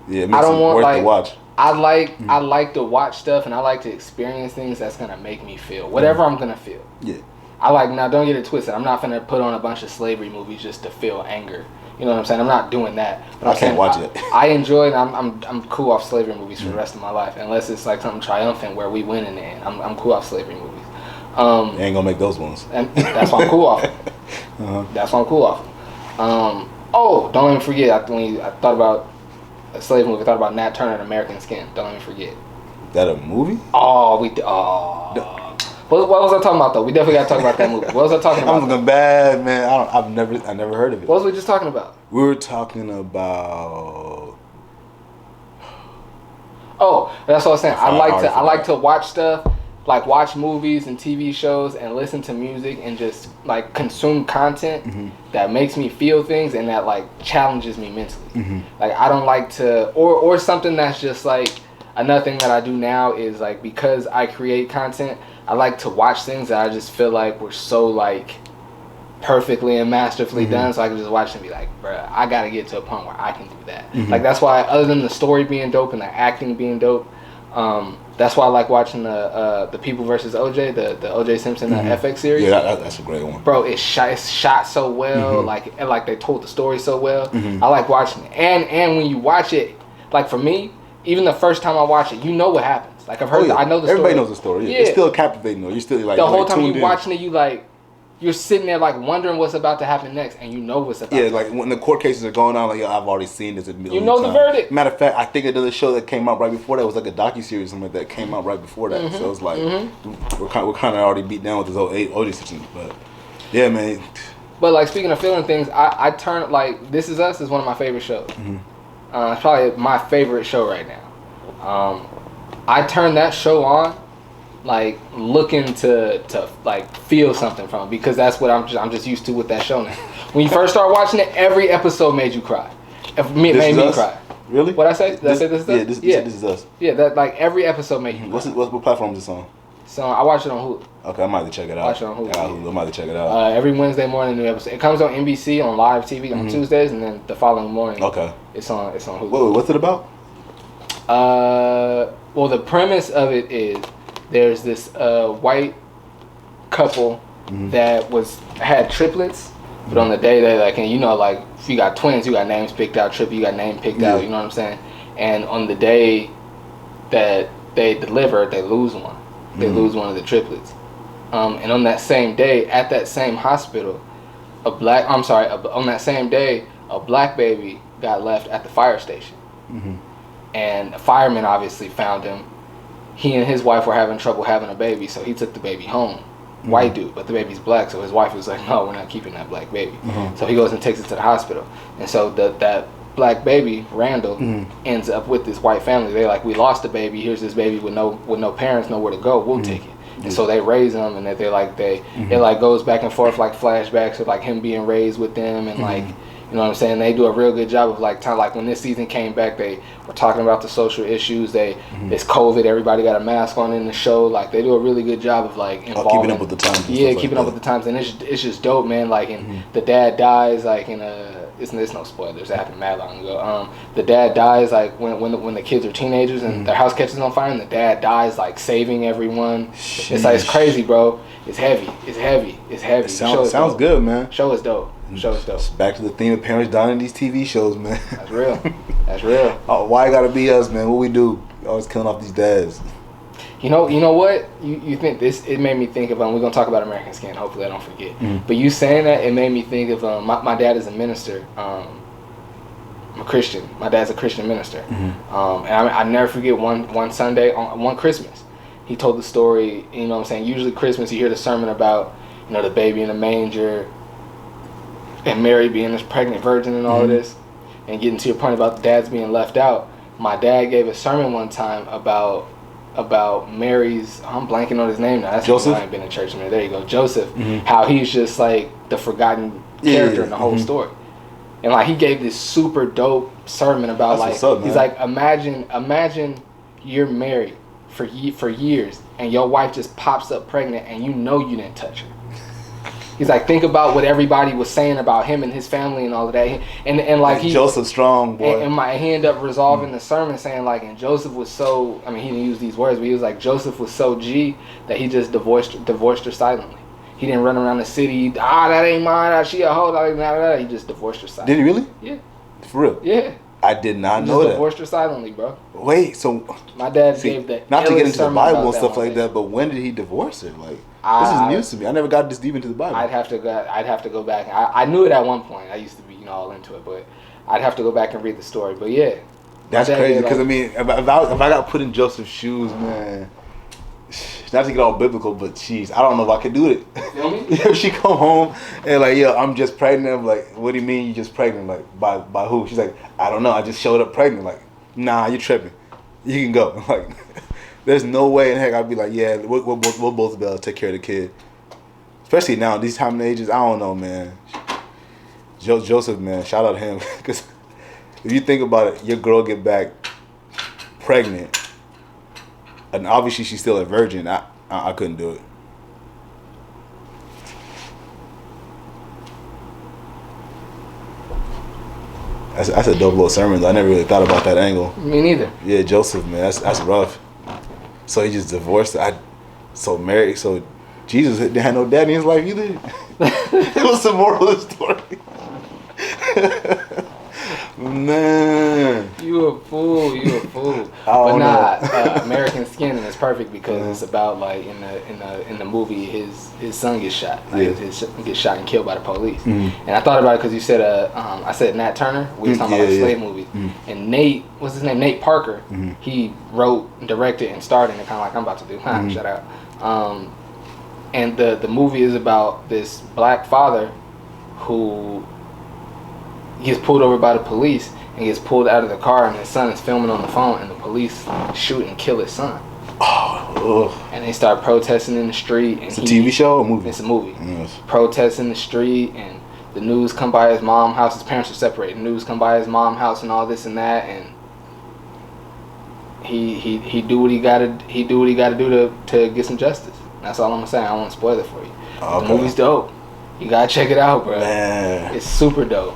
Yeah, it makes it worth the watch. I like to watch stuff, and I like to experience things that's gonna make me feel whatever I'm gonna feel. Yeah. Now don't get it twisted. I'm not gonna put on a bunch of slavery movies just to feel anger. You know what I'm saying? I'm not doing that. But I can't watch it. I enjoy it. I'm cool off slavery movies for the rest of my life, unless it's like something triumphant where we win in the end. I'm cool off slavery movies. You ain't gonna make those ones. And that's why I'm cool off. That's why I'm cool off. Don't even forget. When I thought about a slave movie, I thought about Nat Turner and American Skin. Don't even forget. That a movie? What was I talking about though? We definitely got to talk about that movie. What was I talking about? I'm looking bad, man. I never heard of it. What was we just talking about? We were talking about. Oh, that's what I was saying. I like to watch stuff, like watch movies and TV shows and listen to music and just like consume content that makes me feel things and that like challenges me mentally. Like I don't like to or something that's just like another thing that I do now is like because I create content, I like to watch things that I just feel like were so like perfectly and masterfully done, so I can just watch and be like, bruh, I gotta get to a point where I can do that. Like that's why, other than the story being dope and the acting being dope, that's why I like watching the People versus OJ, the OJ Simpson FX series. Yeah, that's a great one, bro. It's shot so well, like they told the story so well. I like watching it, and when you watch it, like for me, even the first time I watch it, you know what happens. Like I've heard, I know the story. Everybody knows the story. Yeah. It's still captivating though. You're still like the whole time you're watching it, you're sitting there like wondering what's about to happen next, and you know what's about. to happen. Like when the court cases are going on, like I've already seen this a million You know times. the verdict. Matter of fact, I think another show that came out right before that was like a docuseries or something like that came out right before that. So it's like we're kind of already beat down with this whole OJ situation. But yeah, man. But like speaking of feeling things, I turn like This Is Us is one of my favorite shows. It's probably my favorite show right now. I turn that show on, like looking to like feel something from it because that's what I'm just used to with that show now. When you first start watching it, every episode made you cry. Made me cry. Really? What I say? Did I say This Is Us? Yeah, This Is Us. Yeah, that like every episode made you cry. What platform is this on? So I watch it on Hulu. Okay, I might have to check it out. Watch it on Hulu. I might have to check it out. Every Wednesday morning, new episode. It comes on NBC on live TV on Tuesdays, and then the following morning, it's on Hulu. Wait, what's it about? Well, the premise of it is there's this white couple that had triplets, but on the day they like, and you know, like if you got twins, you got names picked out. Triple, you got name picked out. You know what I'm saying? And on the day that they deliver, they lose one. They lose one of the triplets. And on that same day, at that same hospital, on that same day, a black baby got left at the fire station. And a fireman obviously found him. He and his wife were having trouble having a baby, so he took the baby home. White dude, but the baby's black, so his wife was like, no, we're not keeping that black baby. So he goes and takes it to the hospital. And so that black baby, Randall, ends up with this white family. They're like, we lost the baby. Here's this baby with no parents, nowhere to go. We'll take it. And so they raise him, and it like goes back and forth like flashbacks of like him being raised with them, and like, you know what I'm saying? They do a real good job of like when this season came back, they were talking about the social issues. It's COVID, everybody got a mask on in the show. Like they do a really good job of like involving, keeping up with the times. Yeah, keeping up with the times, and it's just dope, man. Like, and the dad dies like in it's no spoilers. That happened mad long ago. The dad dies like when the kids are teenagers and their house catches on fire, and the dad dies like saving everyone. Sheesh. It's like it's crazy, bro. It's heavy. It sounds good, man. Show is dope. Back to the theme of parents dying in these TV shows, man. That's real. Oh, why it gotta be us, man? What we do? Always killing off these dads. You know what? You think this? It made me think of we're gonna talk about American Skin. Hopefully, I don't forget. But you saying that, it made me think of my dad is a minister. I'm a Christian. My dad's a Christian minister. And I never forget one Sunday on one Christmas, he told the story. You know what I'm saying? Usually Christmas, you hear the sermon about the baby in the manger, and Mary being this pregnant virgin and all of this, and getting to your point about dads being left out. My dad gave a sermon one time about about Mary's. I'm blanking on his name now. That's Joseph? I ain't been in church in a minute. There you go, Joseph. How he's just like the forgotten character in the whole story, and like he gave this super dope sermon about That's like what's up, he's like imagine you're married for years and your wife just pops up pregnant and you know you didn't touch her. He's like, think about what everybody was saying about him and his family and all of that, and like he Joseph Strong, boy. and he ended up resolving the sermon saying like, and Joseph was so, I mean, he didn't use these words, but he was like, Joseph was so G that he just divorced her silently. He didn't run around the city, that ain't mine, she a hoe, he just divorced her silently. Did he really? Yeah. For real? Yeah. I did not He know just that. divorced her silently, bro. Wait, so My dad gave the not to get into the sermon Bible about and stuff one like day. that, but when did he divorce her? Like, this is news to me. I never got this deep into the Bible. I'd have to go back. I knew it at one point. I used to be all into it, but I'd have to go back and read the story. But yeah, That's my dad crazy did, because like, I mean, if I got put in Joseph's shoes, man, not to get all biblical, but jeez, I don't know if I could do it. Feel me? If she come home and like, yo, I'm just pregnant. I'm like, what do you mean you just pregnant? Like, by who? She's like, I don't know. I just showed up pregnant. Like, nah, you're tripping. You can go. Like, there's no way in heck I'd be like, yeah, we'll both be able to take care of the kid. Especially now, these time and ages, I don't know, man. Joseph, man, shout out to him. Because if you think about it, your girl get back pregnant, and obviously she's still a virgin. I couldn't do it. That's a dope little sermon. I never really thought about that angle. Me neither. Yeah, Joseph, man, that's rough. So he just divorced. So Jesus didn't have no daddy in his life either. It was the moral of the story. Man, You a fool. don't But American Skin is perfect because it's about like in the movie his son gets shot. Like, Yeah. his son gets shot and killed by the police. And I thought about it because you said I said Nat Turner. We was talking about like slave movies. And Nate, what's his name? Nate Parker. He wrote, directed, and starred in it, kind of like I'm about to do. Shout out. And the movie is about this black father who gets pulled over by the police and gets pulled out of the car, and his son is filming on the phone, and the police shoot and kill his son. oh, And they start protesting in the street. And it's a TV show or movie? It's a movie. Yes. Protests in the street, and the news come by his mom's house. His parents are separated. The news come by his mom's house and all this and that, and he do what he gotta do to get some justice. That's all I'm gonna say. I don't want to spoil it for you. Okay. The movie's dope. You gotta check it out, bro. Man. It's super dope.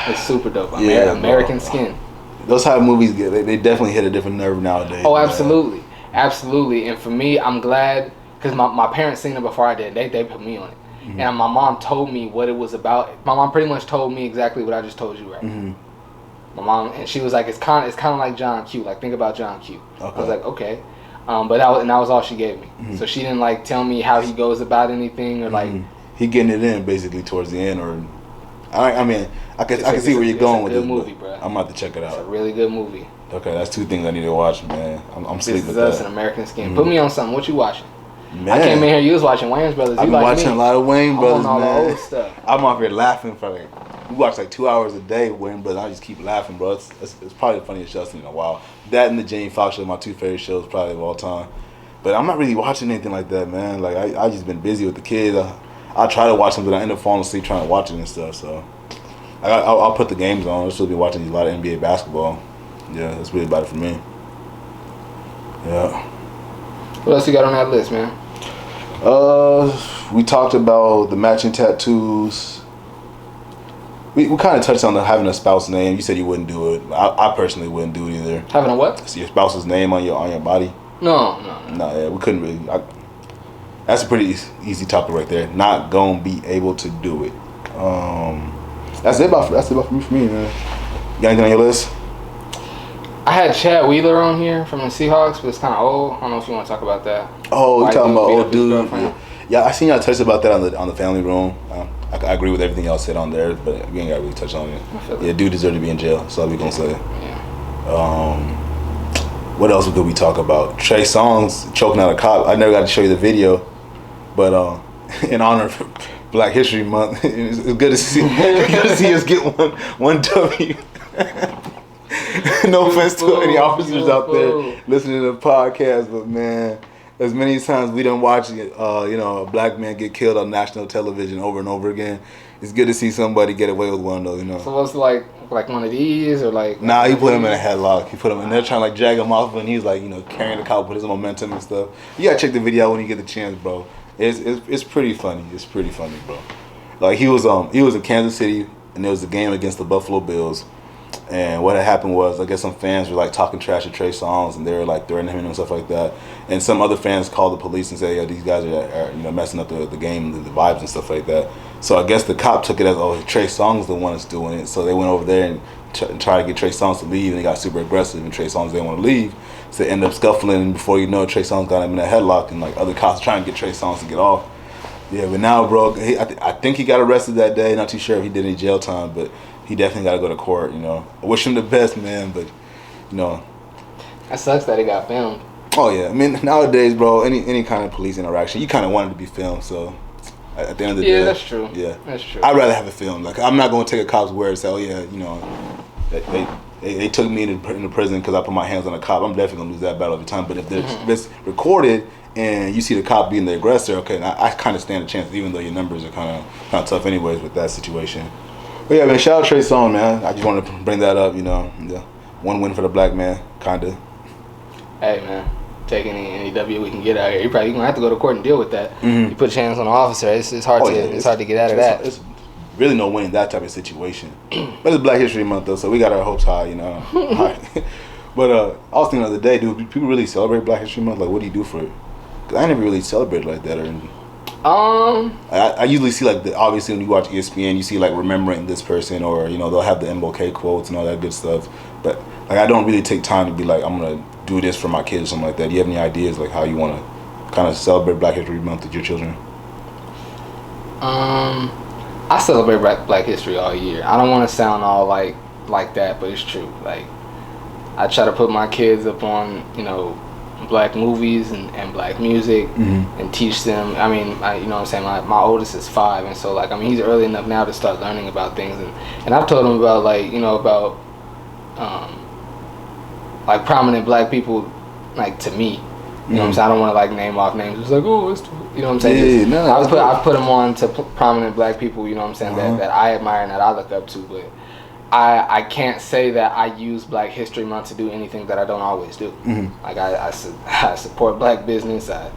It's super dope. Yeah, American bro. Skin. Those type of movies they definitely hit a different nerve nowadays. Oh, man. absolutely, absolutely. And for me, I'm glad because my parents seen it before I did. They put me on it, and my mom told me what it was about. My mom pretty much told me exactly what I just told you right now. My mom, and she was like, it's kind of like John Q. Like, think about John Q. Okay. I was like, okay, but that was all she gave me. So she didn't like tell me how he goes about anything or like. He getting it in basically towards the end, or I mean, I can see where you're going with this. this Movie, but bro. I'm about to check it It's a out. really good movie. Okay, that's two things I need to watch, man. I'm This sleeping Is with Us that. and American Skin. Put me on something. What you watching? Man, I came in here. You was watching Wayans Brothers. I've You been like watching me. a lot of Wayne I'm Brothers, on all man. the old stuff. I'm off here laughing for like we watch like 2 hours a day. Wayne Brothers, I just keep laughing, bro. It's probably the funniest show I've seen in a while. That and the Jamie Foxx show, my two favorite shows probably of all time. But I'm not really watching anything like that, man. Like I just been busy with the kids. I'll try to watch something, I end up falling asleep trying to watch it and stuff. So I'll put the games on. I'll still be watching a lot of NBA basketball. Yeah, that's really about it for me. Yeah. What else you got on that list, man? We talked about the matching tattoos. We kind of touched on having a spouse name. You said you wouldn't do it. I personally wouldn't do it either. Having a what? See your spouse's name on your body. No. No, yeah, we couldn't really. That's a pretty easy topic right there. Not gonna be able to do it. That's it about for me, man. You got anything on your list? I had Chad Wheeler on here from the Seahawks, but it's kind of old. I don't know if you want to talk about that. Oh, you White talking dude about beat old up his dude? girlfriend. Yeah, I seen y'all touch about that on the family room. I agree with everything y'all said on there, but we ain't got to really touch on it. feel Yeah, dude deserved to be in jail. That's all we gonna say. Yeah. What else could we talk about? Trey Songz choking out a cop. I never got to show you the video, but in honor of Black History Month, it's good to see us get one W. No offense to any officers You a out there fool. listening to the podcast, but man, as many times we don't watch, a black man get killed on national television over and over again. It's good to see somebody get away with one though, So what's like one of these or like? Nah, he put him in a headlock. He put him in there trying to like drag him off, and he's like, carrying the cop with his momentum and stuff. You gotta check the video out when you get the chance, bro. It's pretty funny. It's pretty funny, bro. Like he was in Kansas City, and there was a game against the Buffalo Bills. And what had happened was, I guess some fans were like talking trash to Trey Songz, and they were like threatening him and stuff like that. And some other fans called the police and said, "Yeah, these guys are messing up the game, the vibes and stuff like that." So I guess the cop took it as, oh, Trey Songz the one that's doing it. So they went over there and tried to get Trey Songz to leave, and they got super aggressive. And Trey Songz didn't want to leave, so they ended up scuffling. And before you know it, Trey Songz got him in a headlock, and like other cops trying to get Trey Songz to get off. Yeah, but now, bro, I think he got arrested that day. Not too sure if he did any jail time, but he definitely got to go to court. I wish him the best, man. But That sucks that it got filmed. Oh yeah, I mean nowadays, bro, any kind of police interaction, you kind of want it to be filmed. So at the end of the day, that's true. Yeah, that's true. I'd rather have it filmed. Like I'm not gonna take a cop's word and say, oh yeah, they took me into prison because I put my hands on a cop. I'm definitely gonna lose that battle every time. But if it's recorded and you see the cop being the aggressor, okay, I kind of stand a chance, even though your numbers are kind of tough anyways with that situation. But yeah, man, shout out Trey Songz, man. I just wanted to bring that up. One win for the black man, kinda. Hey man, take any W we can get out here. You're probably gonna have to go to court and deal with that. You put your hands on an officer. It's hard it's hard to get out of that. It's really no win in that type of situation. But it's Black History Month though, so we got our hopes high, But I was thinking the other day, do people really celebrate Black History Month? Like, what do you do for it? Cause I never really celebrated like that. I usually see obviously when you watch ESPN, you see like remembering this person, or they'll have the MLK quotes and all that good stuff. But like I don't really take time to be like, I'm gonna do this for my kids or something like that. Do you have any ideas like how you want to kind of celebrate Black History Month with your children? I celebrate Black History all year. I don't want to sound all like that, but it's true. Like I try to put my kids up on black movies and black music, and teach them. I mean, what I'm saying, my oldest is 5, and so he's early enough now to start learning about things, and I've told him about about prominent black people, to me. You know what I'm saying? I don't want to name off names. It's like, oh, it's, you know what I'm saying? I've put them on to prominent black people, you know what I'm saying, that I admire and that I look up to, but I can't say that I use Black History Month to do anything that I don't always do. I support black business. I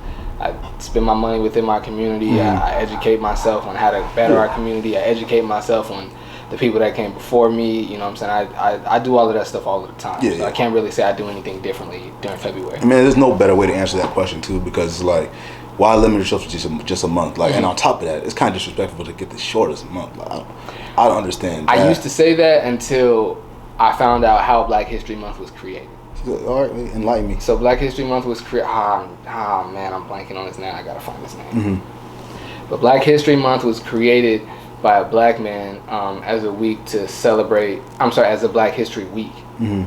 spend my money within my community. I educate myself on how to better our community. I educate myself on the people that came before me. You know what I'm saying? I do all of that stuff all of the time. So I can't really say I do anything differently during February. I mean, there's no better way to answer that question too, because it's like, why limit yourself to just a month? And on top of that, it's kind of disrespectful to get the shortest month. I don't understand that. I used to say that until I found out how Black History Month was created. All right, enlighten me. So Black History Month was created. Man, I'm blanking on his name. I gotta find his name. But Black History Month was created by a black man as a week to celebrate. As a Black History Week,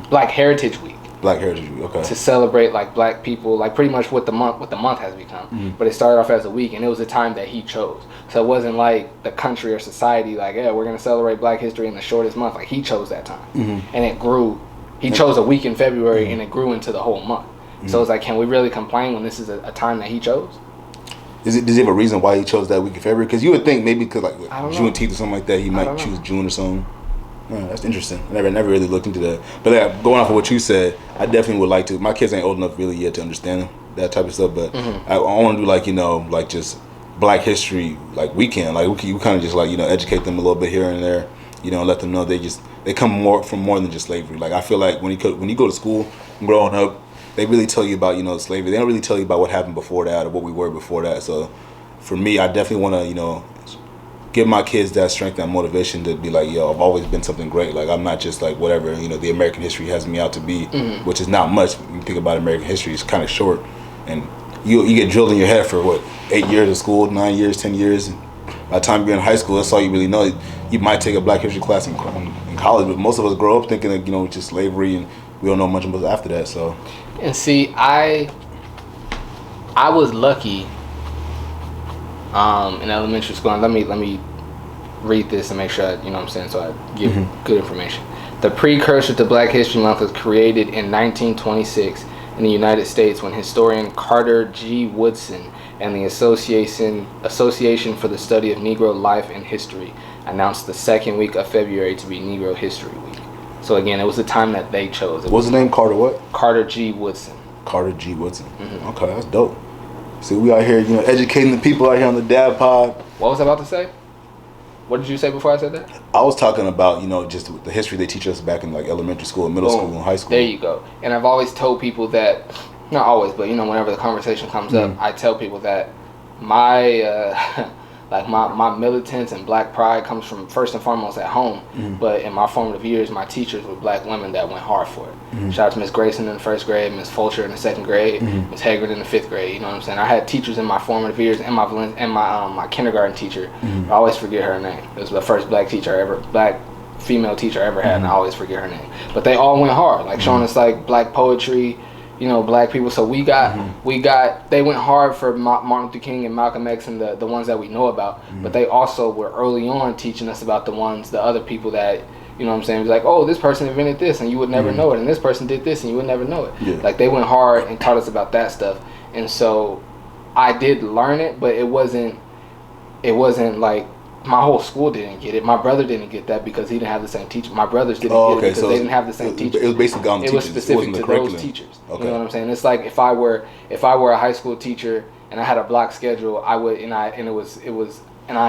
Black Heritage Week. Black Heritage Week, okay. To celebrate black people, pretty much what the month has become. But it started off as a week, and it was a time that he chose. So it wasn't like the country or society we're gonna celebrate Black History in the shortest month. He chose that time, and it grew. He chose a week in February, and it grew into the whole month. So it's can we really complain when this is a time that he chose? Does he have a reason why he chose that week in February? Because you would think maybe because Juneteenth or something like that, he might choose June or something. Oh, that's interesting. I never really looked into that. But going off of what you said, I definitely would like to. My kids ain't old enough really yet to understand that type of stuff. But I want to do just Black History weekend. We kind of just educate them a little bit here and there. Let them know they come from more than just slavery. I feel like when you go to school growing up, they really tell you about slavery. They don't really tell you about what happened before that or what we were before that. So for me, I definitely want to give my kids that strength and motivation to be I've always been something great. I'm not just whatever the American history has me out to be, which is not much. When you think about American history, it's kind of short, and you get drilled in your head for 8 years of school, 9 years, 10 years. And by the time you're in high school, that's all you really know. You might take a Black history class in college, but most of us grow up thinking just slavery, and we don't know much about after that. So, and see, I was lucky. In elementary school, and let me read this and make sure so I give good information. The precursor to Black History Month was created in 1926 in the United States when historian Carter G. Woodson and the Association for the Study of Negro Life and History announced the second week of February to be Negro History Week. So again, it was the time that they chose. What's the name? Carter what? Carter G. Woodson. Carter G. Woodson. Mm-hmm. Okay, that's dope. See, we out here, educating the people out here on the Dad Pod. What was I about to say? What did you say before I said that? I was talking about, just the history they teach us back in like elementary school, middle school, and high school. There you go. And I've always told people that, not always, but whenever the conversation comes up, I tell people that my my militance and Black pride comes from first and foremost at home. But in my formative years, my teachers were Black women that went hard for it. Shout out to Miss Grayson in the first grade, Miss Fulcher in the second grade, Miss Hagrid in the fifth grade. You know what I'm saying? I had teachers in my formative years, and my kindergarten teacher. I always forget her name. It was the first Black female teacher I ever had, and I always forget her name. But they all went hard, like showing us like Black poetry. Black people. So we got, they went hard for Martin Luther King and Malcolm X and the ones that we know about, but they also were early on teaching us about the other people that, it was like, oh, this person invented this and you would never know it, and this person did this and you would never know it. Yeah. Like they went hard and taught us about that stuff. And so I did learn it, but it wasn't like, my whole school didn't get it. My brother didn't get that because he didn't have the same teacher. My brothers didn't get it because they didn't have the same teacher. It was basically on the teachers. It was specific to those teachers. Okay. You know what I'm saying? It's like if I were a high school teacher and I had a block schedule, I would and I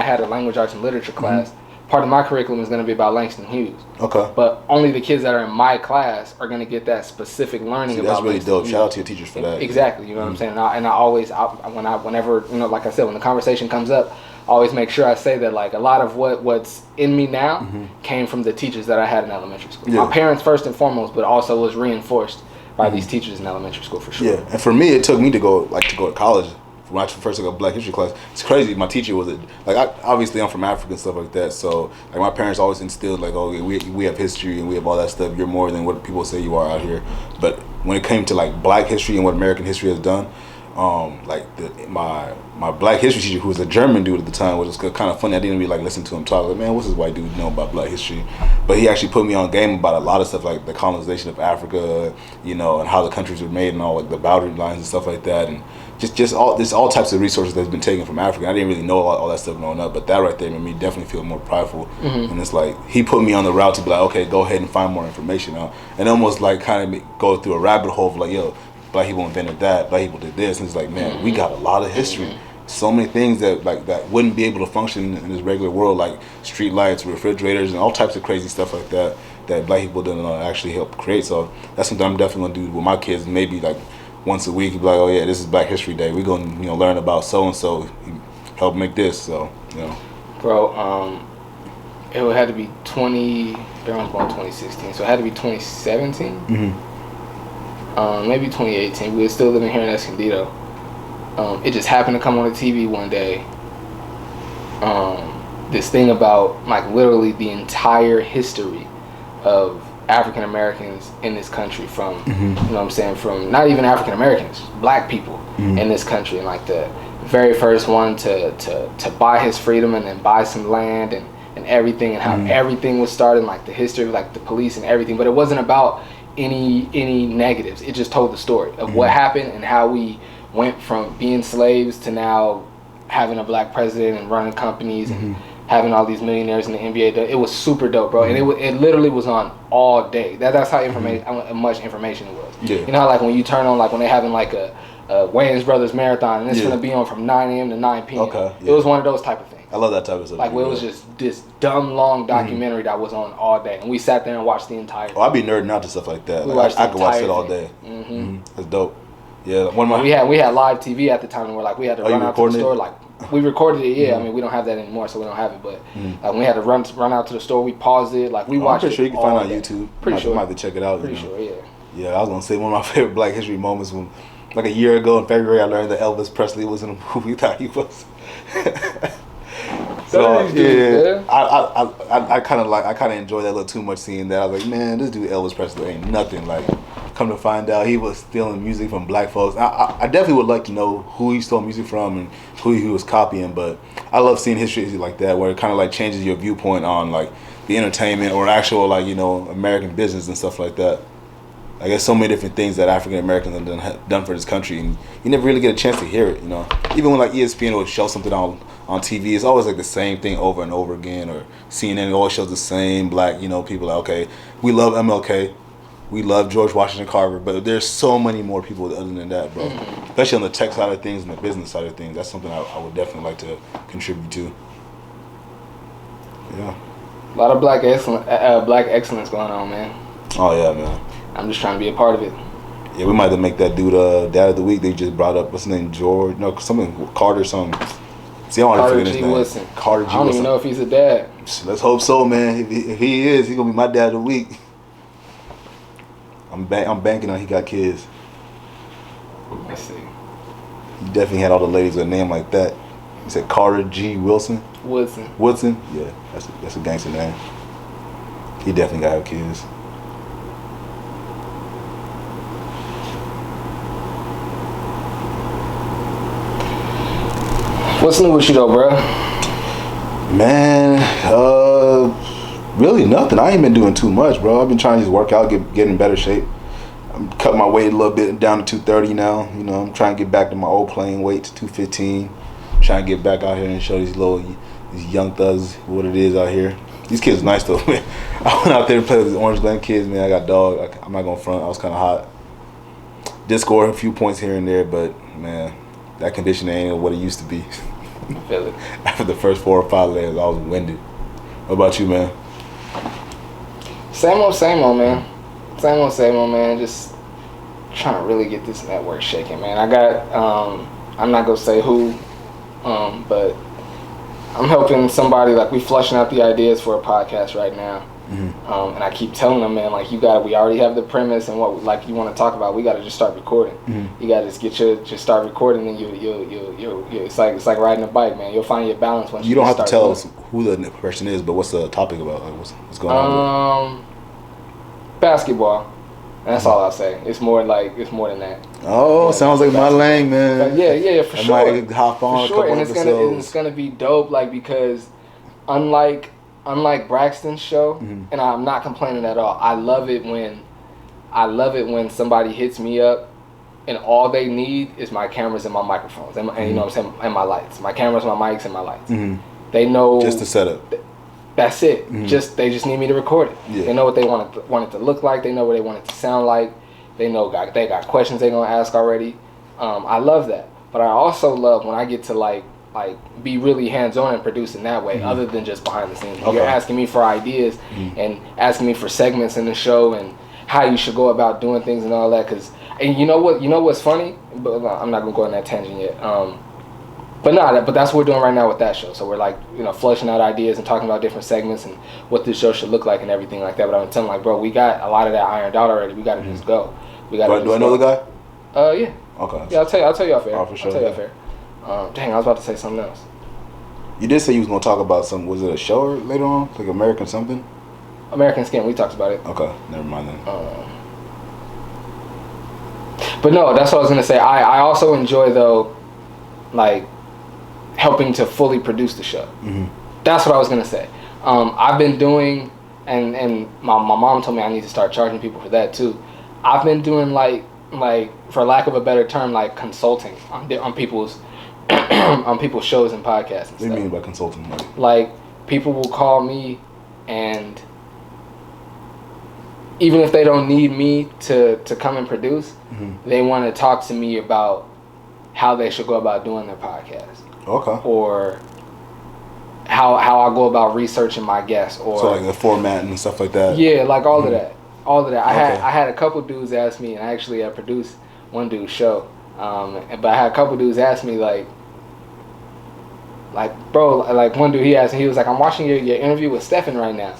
had a language arts and literature class. Part of my curriculum is going to be about Langston Hughes. Okay. But only the kids that are in my class are going to get that specific learning about. That's really Langston dope. Hughes. Shout out to your teachers for that. Exactly. You know what I'm saying? And I always, whenever like I said, when the conversation comes up, I always make sure I say that like a lot of what's in me now came from the teachers that I had in elementary school. Yeah. My parents first and foremost, but also was reinforced by these teachers in elementary school for sure. Yeah, and for me, it took me to go to college. When I first took a Black history class, it's crazy. My teacher was obviously I'm from Africa and stuff like that. So like my parents always instilled like, oh, we have history and we have all that stuff. You're more than what people say you are out here. But when it came to like Black history and what American history has done, my Black history teacher, who was a German dude at the time, was just kind of funny. I didn't really listen to him talk. Like, man, what's this white dude know about Black history? But he actually put me on game about a lot of stuff, like the colonization of Africa, and how the countries were made and all like the boundary lines and stuff like that, and just all types of resources that's been taken from Africa. I didn't really know all that stuff growing up, but that right there made me definitely feel more prideful. And it's like he put me on the route to be like, okay, go ahead and find more information out, and almost like kind of go through a rabbit hole of like, yo, Black people invented that, Black people did this, and it's like, man, we got a lot of history. So many things that that wouldn't be able to function in this regular world, like street lights, refrigerators, and all types of crazy stuff like that Black people didn't actually help create. So that's something I'm definitely gonna do with my kids. Maybe like once a week, be like, oh yeah, this is Black History Day. We're gonna learn about so and so, help make this. So Bro, it would have to be 2016, so it had to be 2017. Maybe 2018. We were still living here in Escondido. It just happened to come on the TV one day. This thing about like literally the entire history of African Americans in this country, from from not even African Americans, Black people in this country, and like the very first one to buy his freedom and then buy some land and everything, and how everything was started, like the history of like the police and everything. But it wasn't about any negatives. It just told the story of what happened and how we went from being slaves to now having a Black president and running companies and having all these millionaires in the NBA. It was super dope, bro. And it literally was on all day. That's how much information it was. Yeah. You know how like when you turn on, like when they having like a Wayans Brothers marathon, and it's gonna be on from 9 a.m. to 9 p.m. Okay. Yeah. It was one of those type of things. I love that type of stuff. Like where it was just this dumb long documentary that was on all day, and we sat there and watched the entire thing. I'd be nerding out to stuff like that. I could watch it all day. That's dope. Yeah, we had live TV at the time, and we had to run out to the store. Like we recorded it. Yeah, I mean we don't have that anymore, so we don't have it. But when we had to run out to the store, we paused it. Like we watched. I'm pretty sure you can find it on YouTube. Pretty sure. You might have to check it out. Pretty sure. Yeah. Yeah, I was gonna say one of my favorite Black history moments when, like a year ago in February, I learned that Elvis Presley was in a movie. Thought he was. So yeah, I kind of enjoy that a little too much, seeing that. I was like, man, this dude Elvis Presley ain't nothing. Like, come to find out, he was stealing music from Black folks. I definitely would like to know who he stole music from and who he was copying. But I love seeing history like that, where it kind of like changes your viewpoint on like the entertainment or actual like American business and stuff like that. Like there's so many different things that African Americans have done for this country, and you never really get a chance to hear it. Even when like ESPN will show something on TV, it's always like the same thing over and over again. Or CNN always shows the same black people. Like, okay, we love MLK, we love George Washington Carver, but there's so many more people other than that, bro. Especially on the tech side of things and the business side of things. That's something I would definitely like to contribute to. Yeah. A lot of black excellence going on, man. Oh yeah, man. I'm just trying to be a part of it. Yeah, we might have to make that dude Dad of the Week. They just brought up, what's his name, George? No, something, Carter something. See, I don't Carter forget his G. name. Woodson. Carter G. I don't even know if he's a dad. Let's hope so, man. If he is, he's going to be my Dad of the Week. I'm banking on he got kids. Let's see. He definitely had all the ladies with a name like that. He said Carter G. Woodson? Yeah, that's a gangster name. He definitely got to have kids. What's new with you though, bro? Man, really nothing. I ain't been doing too much, bro. I've been trying to just work out, get in better shape. I'm cutting my weight a little bit down to 230 now. I'm trying to get back to my old playing weight to 215. Trying to get back out here and show these young thugs what it is out here. These kids are nice though, man. I went out there to play with these Orange Glen kids, man. I got dog. I'm not gonna front. I was kind of hot. Did score a few points here and there, but man, that conditioning ain't what it used to be. I feel it. After the first 4 or 5 layers, I was winded. What about you, man? Same old, man. Same old, man. Just trying to really get this network shaking, man. I got, I'm not going to say who, but I'm helping somebody, like we flushing out the ideas for a podcast right now. And I keep telling them, man, like we already have the premise and what like you want to talk about. We got to just start recording. You got to just start recording, and you it's like riding a bike, man. You'll find your balance once you don't have to tell doing. us who the person is, but what's the topic about? Like what's going on? Basketball. And that's all I'll say. It's more than that. Oh, sounds like my lane, man. But yeah, for sure. I might hop on for sure, and episodes. it's gonna be dope, like because unlike Braxton's show, and I'm not complaining at all. I love it when somebody hits me up and all they need is my cameras and my microphones and you know what I'm saying, and my lights. My cameras, my mics, and my lights. They know just the setup. That's it. They just need me to record it. Yeah. They know what they want it to look like. They know what they want it to sound like. They know they got questions they're gonna ask already. I love that, but I also love when I get to like be really hands-on and producing that way, other than just behind the scenes. Okay. You're asking me for ideas and asking me for segments in the show and how you should go about doing things and all that. And you know what's funny? But I'm not gonna go on that tangent yet. But that's what we're doing right now with that show. So we're like, flushing out ideas and talking about different segments and what this show should look like and everything like that. But I'm telling bro, we got a lot of that ironed out already. We got to just go. Do I know the guy? Yeah. Okay. Yeah, I'll tell you off air. Oh, for sure. I'll tell you off air. Dang, I was about to say something else. You did say you was gonna talk about some. Was it a show later on, like American something? American Skin. We talked about it. Okay, never mind then. But no, that's what I was gonna say. I also enjoy though, like helping to fully produce the show. That's what I was gonna say. I've been doing, and my mom told me I need to start charging people for that too. I've been doing like for lack of a better term, like consulting on people's on people's shows and podcasts and What do you mean by consulting? Like people will call me, and even if they don't need me to come and produce, they want to talk to me about how they should go about doing their podcast. Okay. Or how I go about researching my guests, or so like the format and stuff like that. Yeah, like all of that. Okay. I had a couple dudes ask me, and I actually produced one dude's show. But I had a couple dudes ask me like bro, like one dude he asked me, he was like, I'm watching your interview with Stephen right now.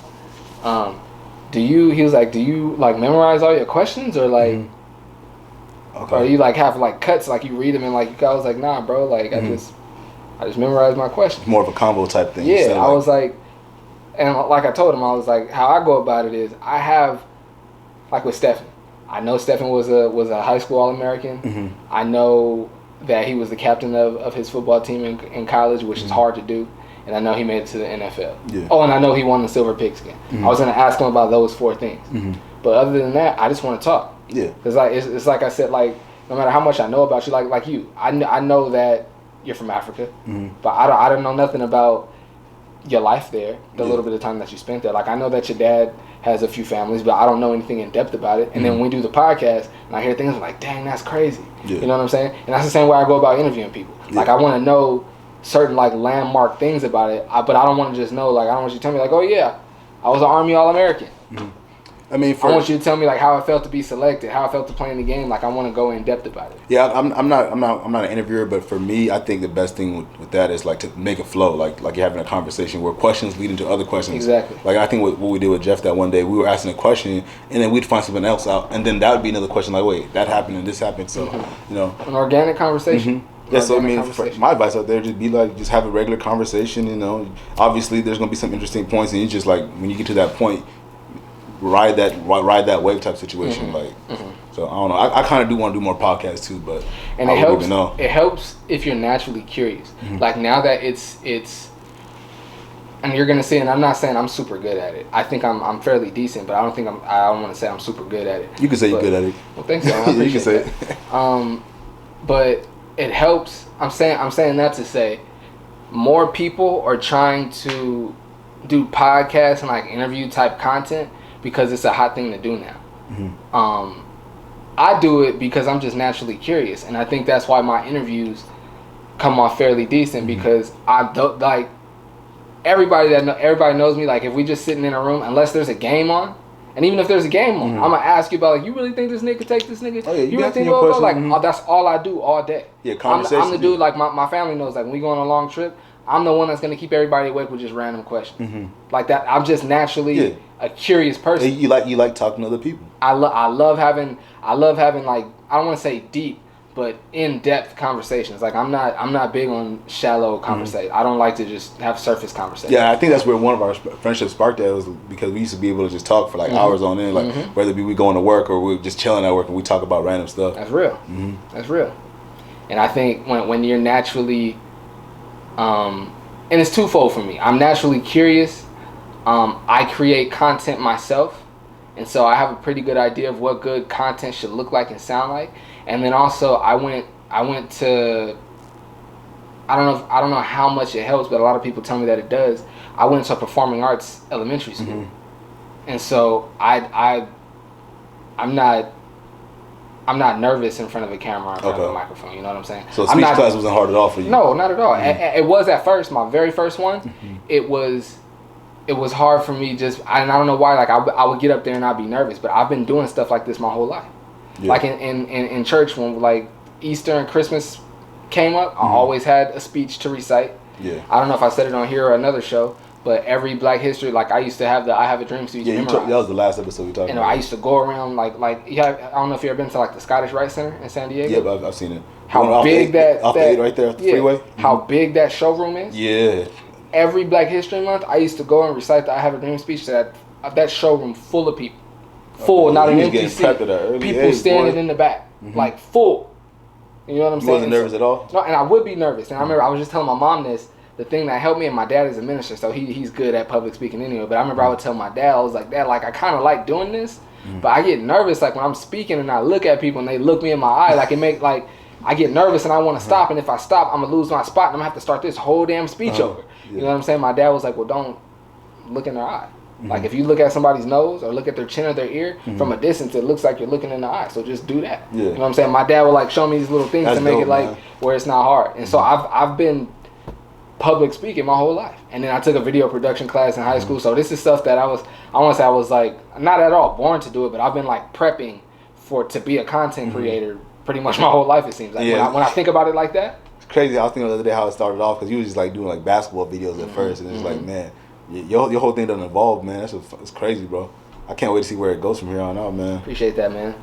Do you like memorize all your questions, or like or you like have like cuts, like you read them and like I was like, nah bro, like I just memorize my questions. More of a combo type thing. Yeah, I was like, and like I told him, I was like, how I go about it is I have, like with Stephen, I know Stephen was a high school All-American. I know that he was the captain of his football team in college, which is hard to do. and I know he made it to the NFL. Yeah. Oh, and I know he won the Silver Pigskin. I was gonna ask him about those 4 things, but other than that, I just want to talk. Yeah. Cause like it's like I said, like no matter how much I know about you, like you, I know that you're from Africa, but I don't know nothing about your life there, the little bit of time that you spent there. Like I know that your dad has a few families, but I don't know anything in depth about it. And then when we do the podcast and I hear things, I'm like, dang, that's crazy. Yeah. You know what I'm saying? And that's the same way I go about interviewing people. Yeah. Like I want to know certain like landmark things about it, but I don't want to just know, like I don't want you to tell me like, oh yeah, I was an Army All-American. I mean, I want you to tell me like how it felt to be selected, how it felt to play in the game. Like I want to go in depth about it. Yeah, I'm not an interviewer, but for me, I think the best thing with that is like to make it flow, like you're having a conversation where questions lead into other questions. Exactly. Like I think what we did with Jeff that one day, we were asking a question, and then we'd find something else out, and then that would be another question. Like, wait, that happened and this happened, so you know, an organic conversation. Yeah, so I mean, my advice out there, just have a regular conversation. You know, obviously there's gonna be some interesting points, and you just like when you get to that point, ride that wave type situation. So I don't know. I kind of do want to do more podcasts too, but and it helps. It helps if you're naturally curious. Like now that it's, and you're gonna see. And I'm not saying I'm super good at it. I think I'm fairly decent, but I don't think I don't want to say I'm super good at it. You can say you're good at it. Well, thanks, man. I appreciate you can say it. But it helps. I'm saying that to say more people are trying to do podcasts and like interview type content because it's a hot thing to do now. I do it because I'm just naturally curious, and I think that's why my interviews come off fairly decent because I don't like everybody knows me. Like if we just sitting in a room, unless there's a game on, and even if there's a game on, I'm gonna ask you about like, you really think this nigga take this nigga? Oh yeah, you really think about like that's all I do all day. Yeah, conversation. I'm the dude like my family knows like when we go on a long trip, I'm the one that's gonna keep everybody awake with just random questions like that. I'm just naturally a curious person. You like talking to other people. I love having like I don't want to say deep, but in-depth conversations. Like I'm not big on shallow conversation. I don't like to just have surface conversations. Yeah, I think that's where one of our friendships sparked that was because we used to be able to just talk for like hours on end, like whether it be we going to work or we're just chilling at work and we talk about random stuff. That's real. That's real. And I think when you're naturally, and it's twofold for me. I'm naturally curious. I create content myself, and so I have a pretty good idea of what good content should look like and sound like. And then also I went to I don't know how much it helps, but a lot of people tell me that it does. I went to a performing arts elementary school, and so I'm not nervous in front of a camera or in front of a microphone. You know what I'm saying? So speech class wasn't hard at all for you? No, not at all. It was at first. My very first one, it was hard for me. I don't know why. Like I would get up there and I'd be nervous, but I've been doing stuff like this my whole life. Yeah. Like in church when like Easter and Christmas came up, I always had a speech to recite. Yeah. I don't know if I said it on here or another show, but every Black History, like I used to have I Have a Dream speech. Yeah, that was the last episode we talked about. I used to go around like I don't know if you ever been to like the Scottish Rite Center in San Diego. Yeah, I've seen it. How big off the 8 right there off the freeway. How big that showroom is. Yeah. Every Black History Month, I used to go and recite the I Have a Dream speech to that showroom full of people. Full, not an empty seat. People standing in the back, like full. You know what I'm saying? You wasn't nervous at all? No, and I would be nervous. And I remember I was just telling my mom this. The thing that helped me, and my dad is a minister, so he's good at public speaking anyway. But I remember I would tell my dad, I was like, Dad, like I kind of like doing this, but I get nervous like when I'm speaking and I look at people and they look me in my eye, like it make like I get nervous and I want to stop, and if I stop, I'm gonna lose my spot and I'm gonna have to start this whole damn speech over. You know what I'm saying? My dad was like, well, don't look in their eye. Like if you look at somebody's nose or look at their chin or their ear from a distance, it looks like you're looking in the eye. So just do that. You know what I'm saying? My dad would like show me these little things to make it like where it's not hard. And so I've been public speaking my whole life, and then I took a video production class in high school. So this is stuff that I want to say I was like not at all born to do it, but I've been like prepping to be a content creator pretty much my whole life. It seems like when I think about it like that. It's crazy. I was thinking the other day how it started off because you was just like doing like basketball videos at first, and it's like, man, your whole thing doesn't evolve, man. It's crazy, bro. I can't wait to see where it goes from here on out, man. Appreciate that, man.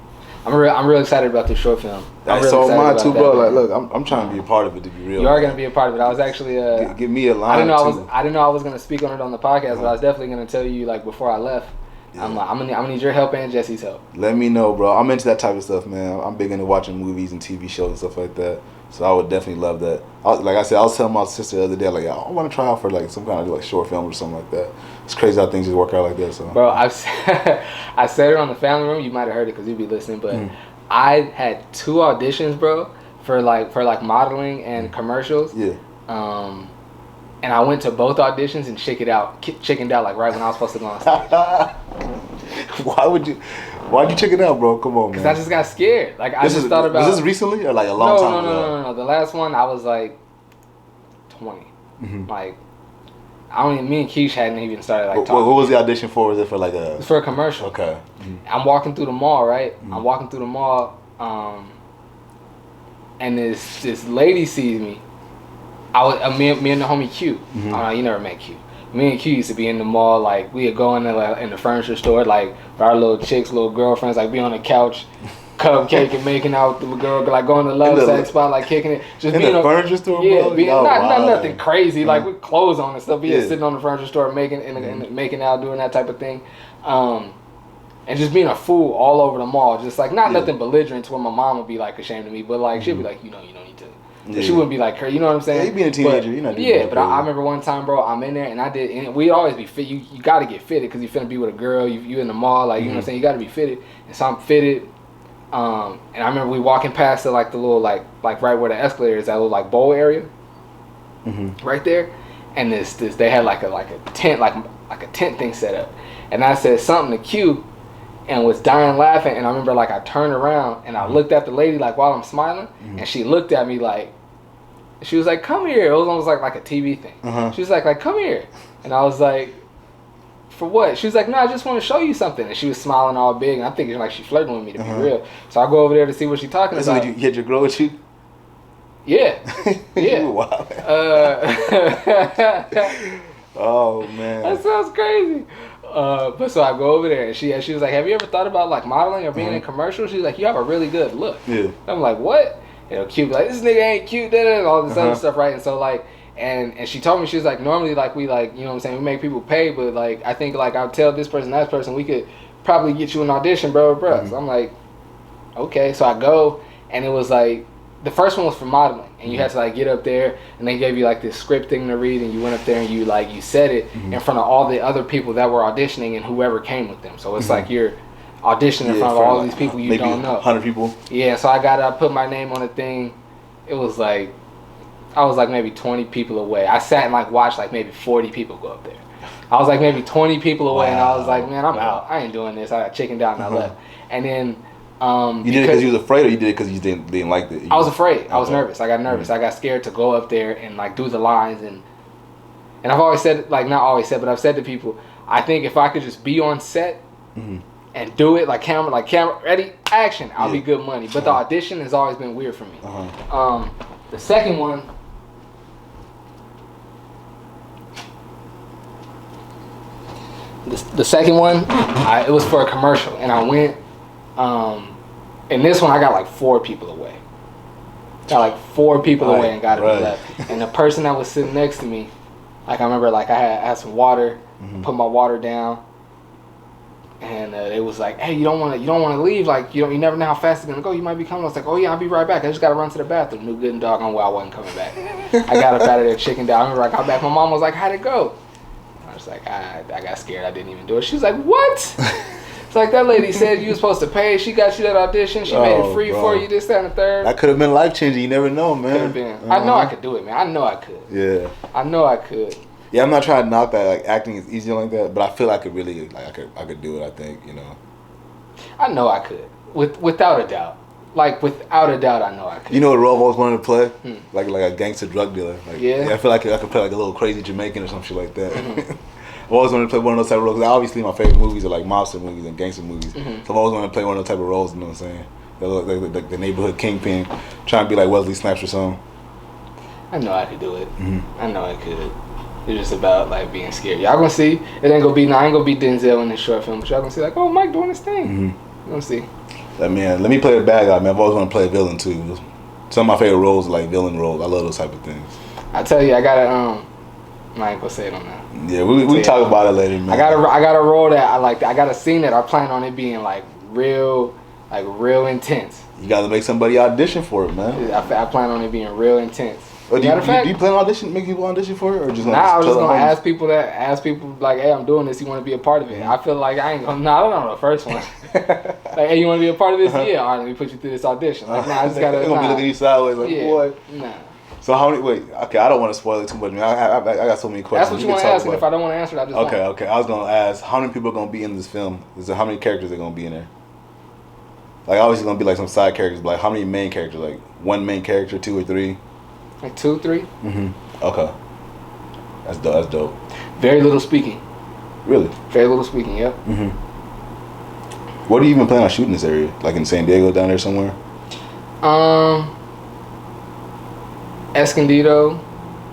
I'm real excited about this short film. So mine too, bro. Like, look, I'm trying to be a part of it, to be real. You are gonna be a part of it. I was actually give me a line. I didn't know I was gonna speak on it on the podcast, but I was definitely gonna tell you like before I left. Yeah. I'm gonna need your help and Jesse's help. Let me know, bro. I'm into that type of stuff, man. I'm big into watching movies and TV shows and stuff like that. So I would definitely love that. Like I said, I was telling my sister the other day, like, I want to try out for like some kind of like short film or something like that. It's crazy how things just work out like that. So, bro, I said it on the family room. You might have heard it because you'd be listening, but I had 2 auditions, bro, for like modeling and commercials. Yeah. And I went to both auditions and chickened out like right when I was supposed to go on stage. Why'd you check it out, bro? Come on, man. Because I just got scared. Like I just thought about. Was this recently or like a long time ago? No. The last one I was like 20. Like I don't even. Me and Keish hadn't even started like talking. What was the audition for? Was it for like a? It's for a commercial. Okay. I'm walking through the mall, right? I'm walking through the mall, and this lady sees me. Me and the homie Q. Oh no, you never met Q. Me and Q used to be in the mall, like we would go in the furniture store, like for our little little girlfriends, like be on the couch, cupcake and making out with the girl, like going to love sex spot, like kicking it. Just in being the furniture store, yeah, bro? being not nothing crazy, like with clothes on and stuff. Just sitting on the furniture store, making out, doing that type of thing, and just being a fool all over the mall, just like nothing belligerent to where my mom would be like ashamed of me, but like she'd be like, you don't need to. Yeah. She wouldn't be like her, you know what I'm saying? Yeah, you being a teenager, you're not doing that. Yeah, but I remember one time, bro, I'm in there and we'd always be fit. You got to get fitted because you're finna be with a girl. You in the mall, like you know what I'm saying. You got to be fitted, and so I'm fitted. And I remember we walking past the little like right where the escalator is, that little like bowl area, right there, and this they had like a tent like a tent thing set up, and I said something to Q. And was dying laughing, and I remember like I turned around and I looked at the lady like while I'm smiling, and she looked at me like, she was like, "Come here." It was almost like a TV thing. She was like, "Come here," and I was like, "For what?" She was like, "No, I just want to show you something." And she was smiling all big, and I'm thinking like she's flirting with me to be real. So I go over there to see what she's talking about. So you had your girl with you? Yeah, yeah. Wow. Oh man, that sounds crazy. But so I go over there and she was like, "Have you ever thought about like modeling or being in commercials?" She's like, "You have a really good look." Yeah. I'm like, "What?" You know, Q like, "This nigga ain't cute," and all this other stuff, right? And so like, and she told me, she was like, normally like we like, you know what I'm saying, we make people pay, but like I think like I'll tell this person, that person, we could probably get you an audition, bro. So I'm like, okay. So I go, and it was like, the first one was for modeling, and you had to like get up there, and they gave you like this script thing to read, and you went up there and you said it in front of all the other people that were auditioning and whoever came with them. So it's like you're auditioning in front of all these people you don't know. 100 people. Yeah, so I put my name on the thing. It was like, I was like maybe 20 people away. I sat and like watched like maybe 40 people go up there. I was like maybe 20 people away, and I was like, man, I'm out. I ain't doing this. I got chickened out and I left. And then you did it because you was afraid, or you did it because you didn't like it? I was afraid. I was nervous. I got nervous. I got scared to go up there and like do the lines, and I've always said, like not always said, but I've said to people, I think if I could just be on set and do it like camera ready, action, I'll be good money. But the audition has always been weird for me. The second one, it was for a commercial, and I went. And this one, I got like 4 people away. Got like 4 people away and got it left. And the person that was sitting next to me, like I remember, like I had some water, put my water down, and it was like, "Hey, you don't want to leave. Like you never know how fast it's gonna go. You might be coming." I was like, "Oh yeah, I'll be right back. I just gotta run to the bathroom." Knew good and doggone well I wasn't coming back. I got up out of there, chickened out. I remember I got back. My mom was like, "How'd it go?" I was like, I got scared. I didn't even do it. She was like, "What?" It's like, that lady said you were supposed to pay. She got you that audition. She made it free for you, this, that, and the third. That could have been life changing. You never know, man. Could have been. I know I could do it, man. I know I could. Yeah. I know I could. Yeah, I'm not trying to knock that. Like acting is easy like that, but I feel I could really I could do it. I think I know I could, without a doubt. Like without a doubt, I know I could. You know what role I always wanted to play? Like a gangster drug dealer. Like, yeah. I feel like I could play like a little crazy Jamaican or some shit like that. I've always wanted to play one of those type of roles. Obviously, my favorite movies are like mobster movies and gangster movies. So I've always wanted to play one of those type of roles. You know what I'm saying? The neighborhood kingpin, trying to be like Wesley Snipes or something. I know I could do it. I know I could. It's just about like being scared. Y'all gonna see. It ain't gonna be. I ain't gonna be Denzel in this short film, but y'all gonna see like, oh, Mike doing his thing. You gonna see. Man, let me play a bad guy, man. I've always wanted to play a villain too. Some of my favorite roles are like villain roles. I love those type of things. I tell you, I gotta I ain't gonna say it on that. Yeah, we talk about it later, man. I got a role that I like. I got a scene that I plan on it being like real, like real intense. You gotta make somebody audition for it, man. I plan on it being real intense. Or do you plan on audition, make people audition for it, or just? I was just gonna ask people like, hey, I'm doing this. You want to be a part of it? I feel like I ain't gonna. I don't know the first one. Like, hey, you want to be a part of this? Yeah, all right, let me put you through this audition. Like, I just gotta. They're gonna be looking at you sideways, like, what? Nah. So how many? Wait, okay, I don't want to spoil it too much, man. I got so many questions. That's what you want to ask, and if I don't want to answer it, I just won't. Okay. I was gonna ask how many people are gonna be in this film. How many characters are gonna be in there? Like obviously gonna be like some side characters, but like how many main characters? Like one main character, 2 or 3? Like 2, 3. Okay. That's dope. Very little speaking. Really? Very little speaking. Yep. What do you even plan on shooting this area? Like in San Diego, down there somewhere? Escondido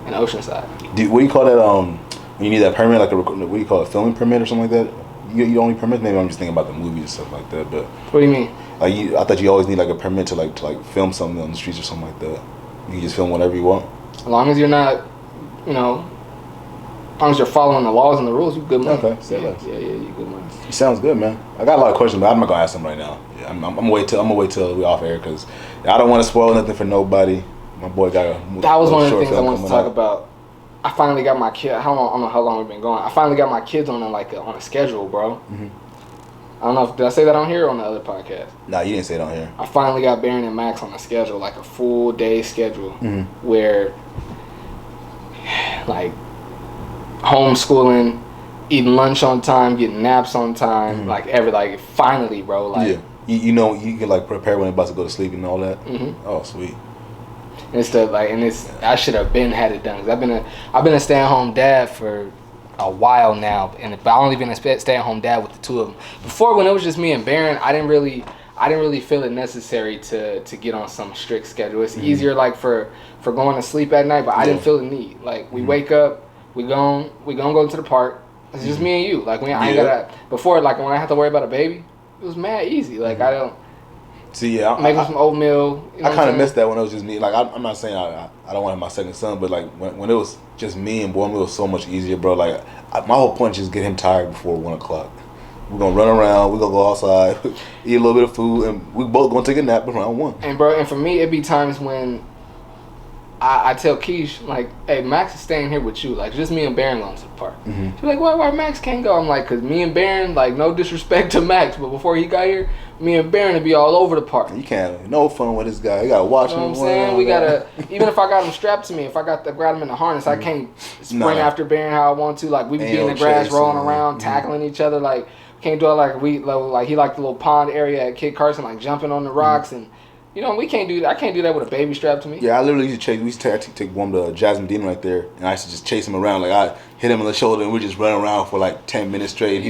and Oceanside. What do you call that? When you need that permit, like what do you call it, filming permit or something like that? You only permit? Maybe I'm just thinking about the movies and stuff like that. But what do you mean? Like I thought you always need like a permit to like film something on the streets or something like that. You can just film whatever you want. As long as you're not, as long as you're following the laws and the rules, you good money. Okay, yeah, you good money. Sounds good, man. I got a lot of questions, but I'm not gonna ask them right now. Yeah, I'm gonna wait till we off air because I don't want to spoil nothing for nobody. My boy got a. That was one of the things I wanted to talk about. I finally got my kid. I don't know how long we've been going. I finally got my kids on a schedule, bro. I don't know if did I say that on here or on the other podcast. Nah, you didn't say it on here. I finally got Baron and Max on a schedule, like a full day schedule, where like homeschooling, eating lunch on time, getting naps on time, like finally, bro. Like you can like prepare when they're about to go to sleep and all that. Oh, sweet. And stuff I should have had it done. Cause I've been a stay-at-home dad for a while now, but I only been a stay-at-home dad with the 2 of them. Before, when it was just me and Baron, I didn't really feel it necessary to get on some strict schedule. It's easier like for going to sleep at night, but I didn't feel the need. Like we wake up, we gonna go to the park. It's just me and you. Like I ain't gotta before. Like when I had to worry about a baby, it was mad easy. Like I don't. See, make him some oatmeal. I kind of missed that when it was just me. Like I'm not saying I don't want to have my second son, but like when it was just me and boy, it was so much easier, bro. Like my whole point is just get him tired before 1 o'clock. We're gonna run around. We're gonna go outside, eat a little bit of food, and we both gonna take a nap around 1. And for me, it be times when I tell Keish, like, hey, Max is staying here with you. Like, just me and Baron going to the park. She's like, why Max can't go? I'm like, because me and Baron, like, no disrespect to Max, but before he got here, me and Baron would be all over the park. You can't no fun with this guy. You got to watch him. You know what I'm saying? We got to, even if I got him strapped to me, if I got to grab him in the harness, I can't sprint after Baron how I want to. Like, we be in the grass rolling around, tackling each other. Like, can't do it like he liked the little pond area at Kid Carson, like jumping on the rocks and. We can't do that. I can't do that with a baby strapped to me. Yeah, I literally used to chase. We used to take one to Jasmine Demon right there, and I used to just chase him around. Like I hit him on the shoulder, and we just run around for like 10 minutes straight. And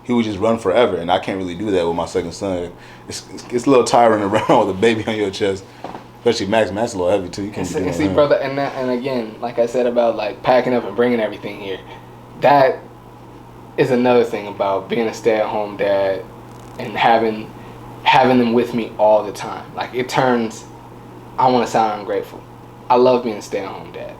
he would just run forever, and I can't really do that with my second son. It's a little tiring around with a baby on your chest, especially Max. Max is a little heavy too. You can't see, brother, and again, like I said about like packing up and bringing everything here, that is another thing about being a stay-at-home dad and having them with me all the time. Like it turns, I don't want to sound ungrateful. I love being a stay-at-home dad.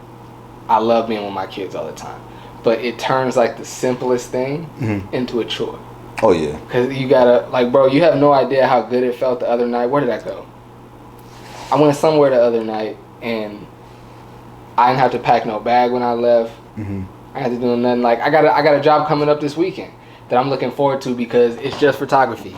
I love being with my kids all the time. But it turns like the simplest thing into a chore. Oh yeah. Because you gotta, like, bro, you have no idea how good it felt the other night. Where did I go? I went somewhere the other night and I didn't have to pack no bag when I left. I had to do nothing. Like I got a job coming up this weekend that I'm looking forward to because it's just photography.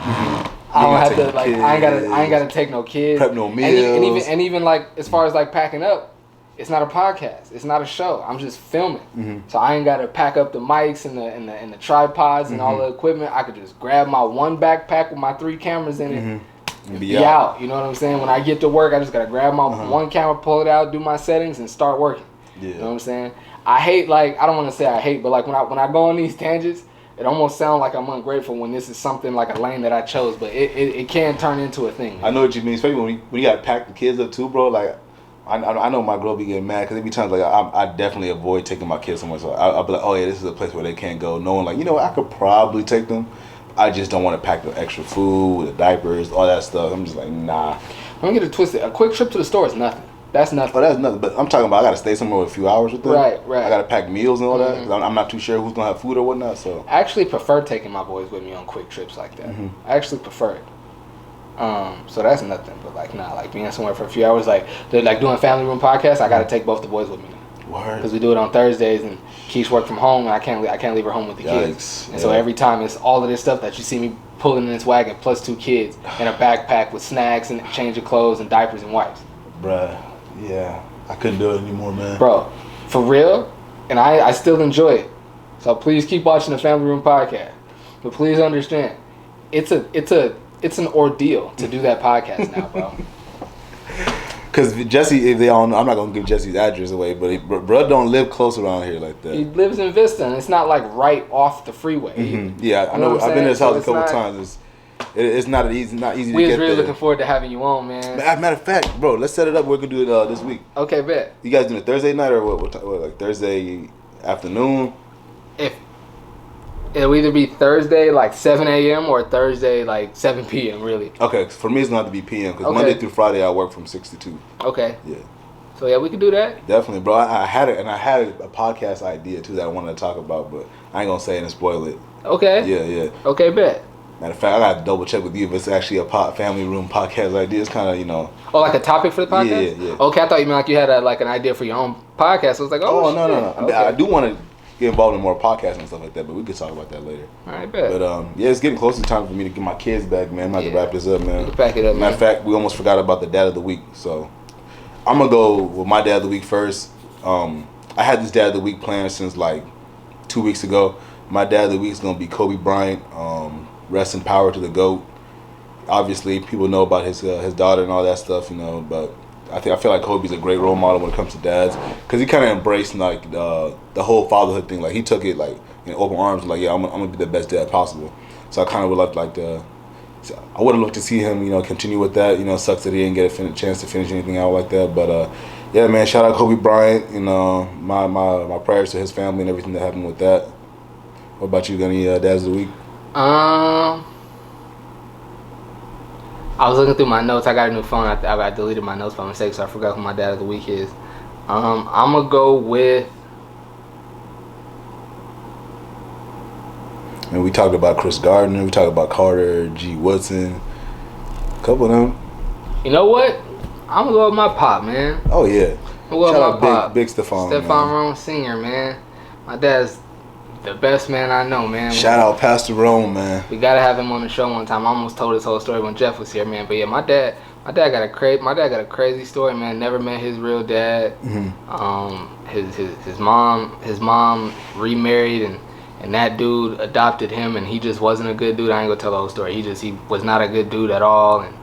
I don't have to like. I ain't gotta take no kids. Prep no meals. And even like as far as like packing up, it's not a podcast. It's not a show. I'm just filming. So I ain't gotta pack up the mics and the tripods and all the equipment. I could just grab my one backpack with my 3 cameras in it. And be out. You know what I'm saying? When I get to work, I just gotta grab my one camera, pull it out, do my settings, and start working. Yeah. You know what I'm saying? I hate like I don't want to say I hate, but like when I go on these tangents. It almost sounds like I'm ungrateful when this is something like a lane that I chose, but it can turn into a thing. Man. I know what you mean, especially when you got to pack the kids up too, bro. Like, I know my girl be getting mad because there be times like I definitely avoid taking my kids somewhere. So I'll be like, oh yeah, this is a place where they can't go. Knowing like, I could probably take them. I just don't want to pack the extra food, the diapers, all that stuff. I'm just like, nah. Don't get it twisted. A quick trip to the store is nothing. That's nothing. Oh, that's nothing. But I'm talking about I got to stay somewhere with a few hours with them. Right. I got to pack meals and all that. Cause I'm not too sure who's going to have food or whatnot. So I actually prefer taking my boys with me on quick trips like that. I actually prefer it. So that's nothing. But like, nah, like being somewhere for a few hours, like they're like doing family room podcasts. I gotta take both the boys with me Word. because we do it on Thursdays, and Keish work from home, and I can't leave her home with the kids. And so every time it's all of this stuff that you see me pulling in this wagon plus 2 kids and a backpack with snacks and change of clothes and diapers and wipes. Bruh, yeah, I couldn't do it anymore, man. Bro, for real, and I still enjoy it. So please keep watching the Family Room podcast. But please understand, it's an ordeal to do that podcast now, bro. Cause Jesse, if they all know, I'm not gonna give Jesse's address away, but bro don't live close around here like that. He lives in Vista, and it's not like right off the freeway. Mm-hmm. Yeah, I know. I've been to his house a couple times. It's not easy to get there. We was really looking forward to having you on, man. Matter of fact, bro, let's set it up. We're gonna do it this week. Okay, bet. You guys doing it Thursday night or what like Thursday afternoon? If it'll either be Thursday like 7 a.m. or Thursday like 7 p.m. really. Okay, for me it's gonna have to be p.m. because Monday through Friday I work from 6 to 2. Okay. Yeah. So yeah, we could do that. Definitely, bro. I had it, and I had a podcast idea too that I wanted to talk about, but I ain't gonna say it and spoil it. Okay. Yeah. Okay, bet. Matter of fact, I got to double check with you if it's actually a family room podcast idea. It's kind of, you know. Oh, like a topic for the podcast? Yeah. Okay, I thought you meant like you had like an idea for your own podcast. I was like, no. Okay. I do want to get involved in more podcasts and stuff like that, but we could talk about that later. All right, bet. But yeah, it's getting close to time for me to get my kids back, man. I'm about to wrap this up, man. Pack it up, Matter of fact, we almost forgot about the dad of the week, so I'm gonna go with my dad of the week first. I had this dad of the week planned since like 2 weeks ago. My dad of the week is gonna be Kobe Bryant. Rest in power to the GOAT. Obviously, people know about his daughter and all that stuff, you know. But I feel like Kobe's a great role model when it comes to dads, because he kind of embraced like the whole fatherhood thing. Like he took it like in open arms, like I'm gonna be the best dad possible. So I kind of would like to. I would have loved to see him, you know, continue with that. You know, sucks that he didn't get a chance to finish anything out like that. But yeah, man, shout out Kobe Bryant. You know, my prayers to his family and everything that happened with that. What about you? Got any dads of the week? I was looking through my notes. I got a new phone. I deleted my notes by mistake, so I forgot who my dad of the week is. I'm gonna go with. And we talked about Chris Gardner. We talked about Carter G. Woodson. A couple of them. You know what? I'm gonna go with my pop, man. Oh yeah. Shout out Big Stephon. Stephon Rome Sr., man. My dad's the best man I know, man. Shout out Pastor Rome, man. We gotta have him on the show one time. I almost told this whole story when Jeff was here, man. But yeah, my dad got a crazy story, man. Never met his real dad. Mm-hmm. His mom remarried, and that dude adopted him, and he just wasn't a good dude. I ain't gonna tell the whole story. He was not a good dude at all. And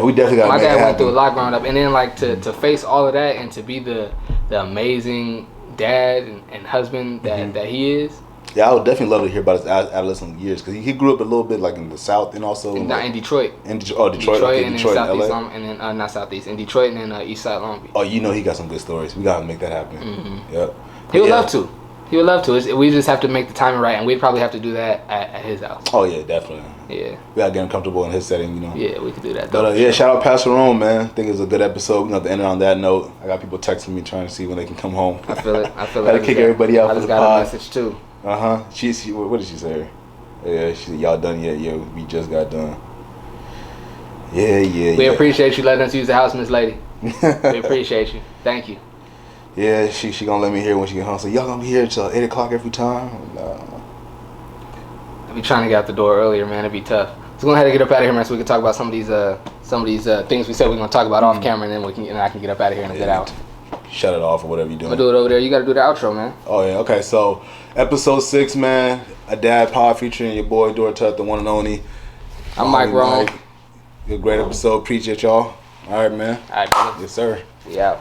we definitely got. My dad went through a lot growing up, and then like to face all of that and to be the amazing dad and husband that he is. Yeah, I would definitely love to hear about his adolescent years, because he grew up a little bit like in the South and also in Detroit. Detroit, okay, and Detroit, then Southeast LA. And then not Southeast, in Detroit, and then East Side Long Beach. Oh, you know he got some good stories. We gotta make that happen. Mm-hmm. Yep. He would love to. He would love to. We just have to make the timing right, and we'd probably have to do that at his house. Oh yeah, definitely. Yeah. We gotta get him comfortable in his setting, you know. Yeah, we could do that. But shout out Pastor Rome, man. I think it was a good episode. We're gonna have to end it on that note. I got people texting me trying to see when they can come home. I feel it. Gotta kick everybody out for the pod. I just got a message too. She what did she say? Yeah, she said, y'all done yet? Yeah, we just got done. Yeah. We appreciate you letting us use the house, Miss Lady. We appreciate you. Thank you. Yeah, she gonna let me hear when she get home. So y'all gonna be here till 8 o'clock every time? No. I'll be trying to get out the door earlier, man. It'd be tough. So go ahead and get up out of here, man, so we can talk about some of these things we said we're gonna talk about off camera, and then I can get up out of here in a good hour. Shut it off or whatever you're doing. I'm gonna do it over there. You gotta do the outro, man. Oh yeah, okay. So episode 6, man. A dad pod featuring your boy Dortut, the one and only. I'm Mike Rome. A great episode. Appreciate y'all. All right, man. All right, brother. Yes, sir. We out.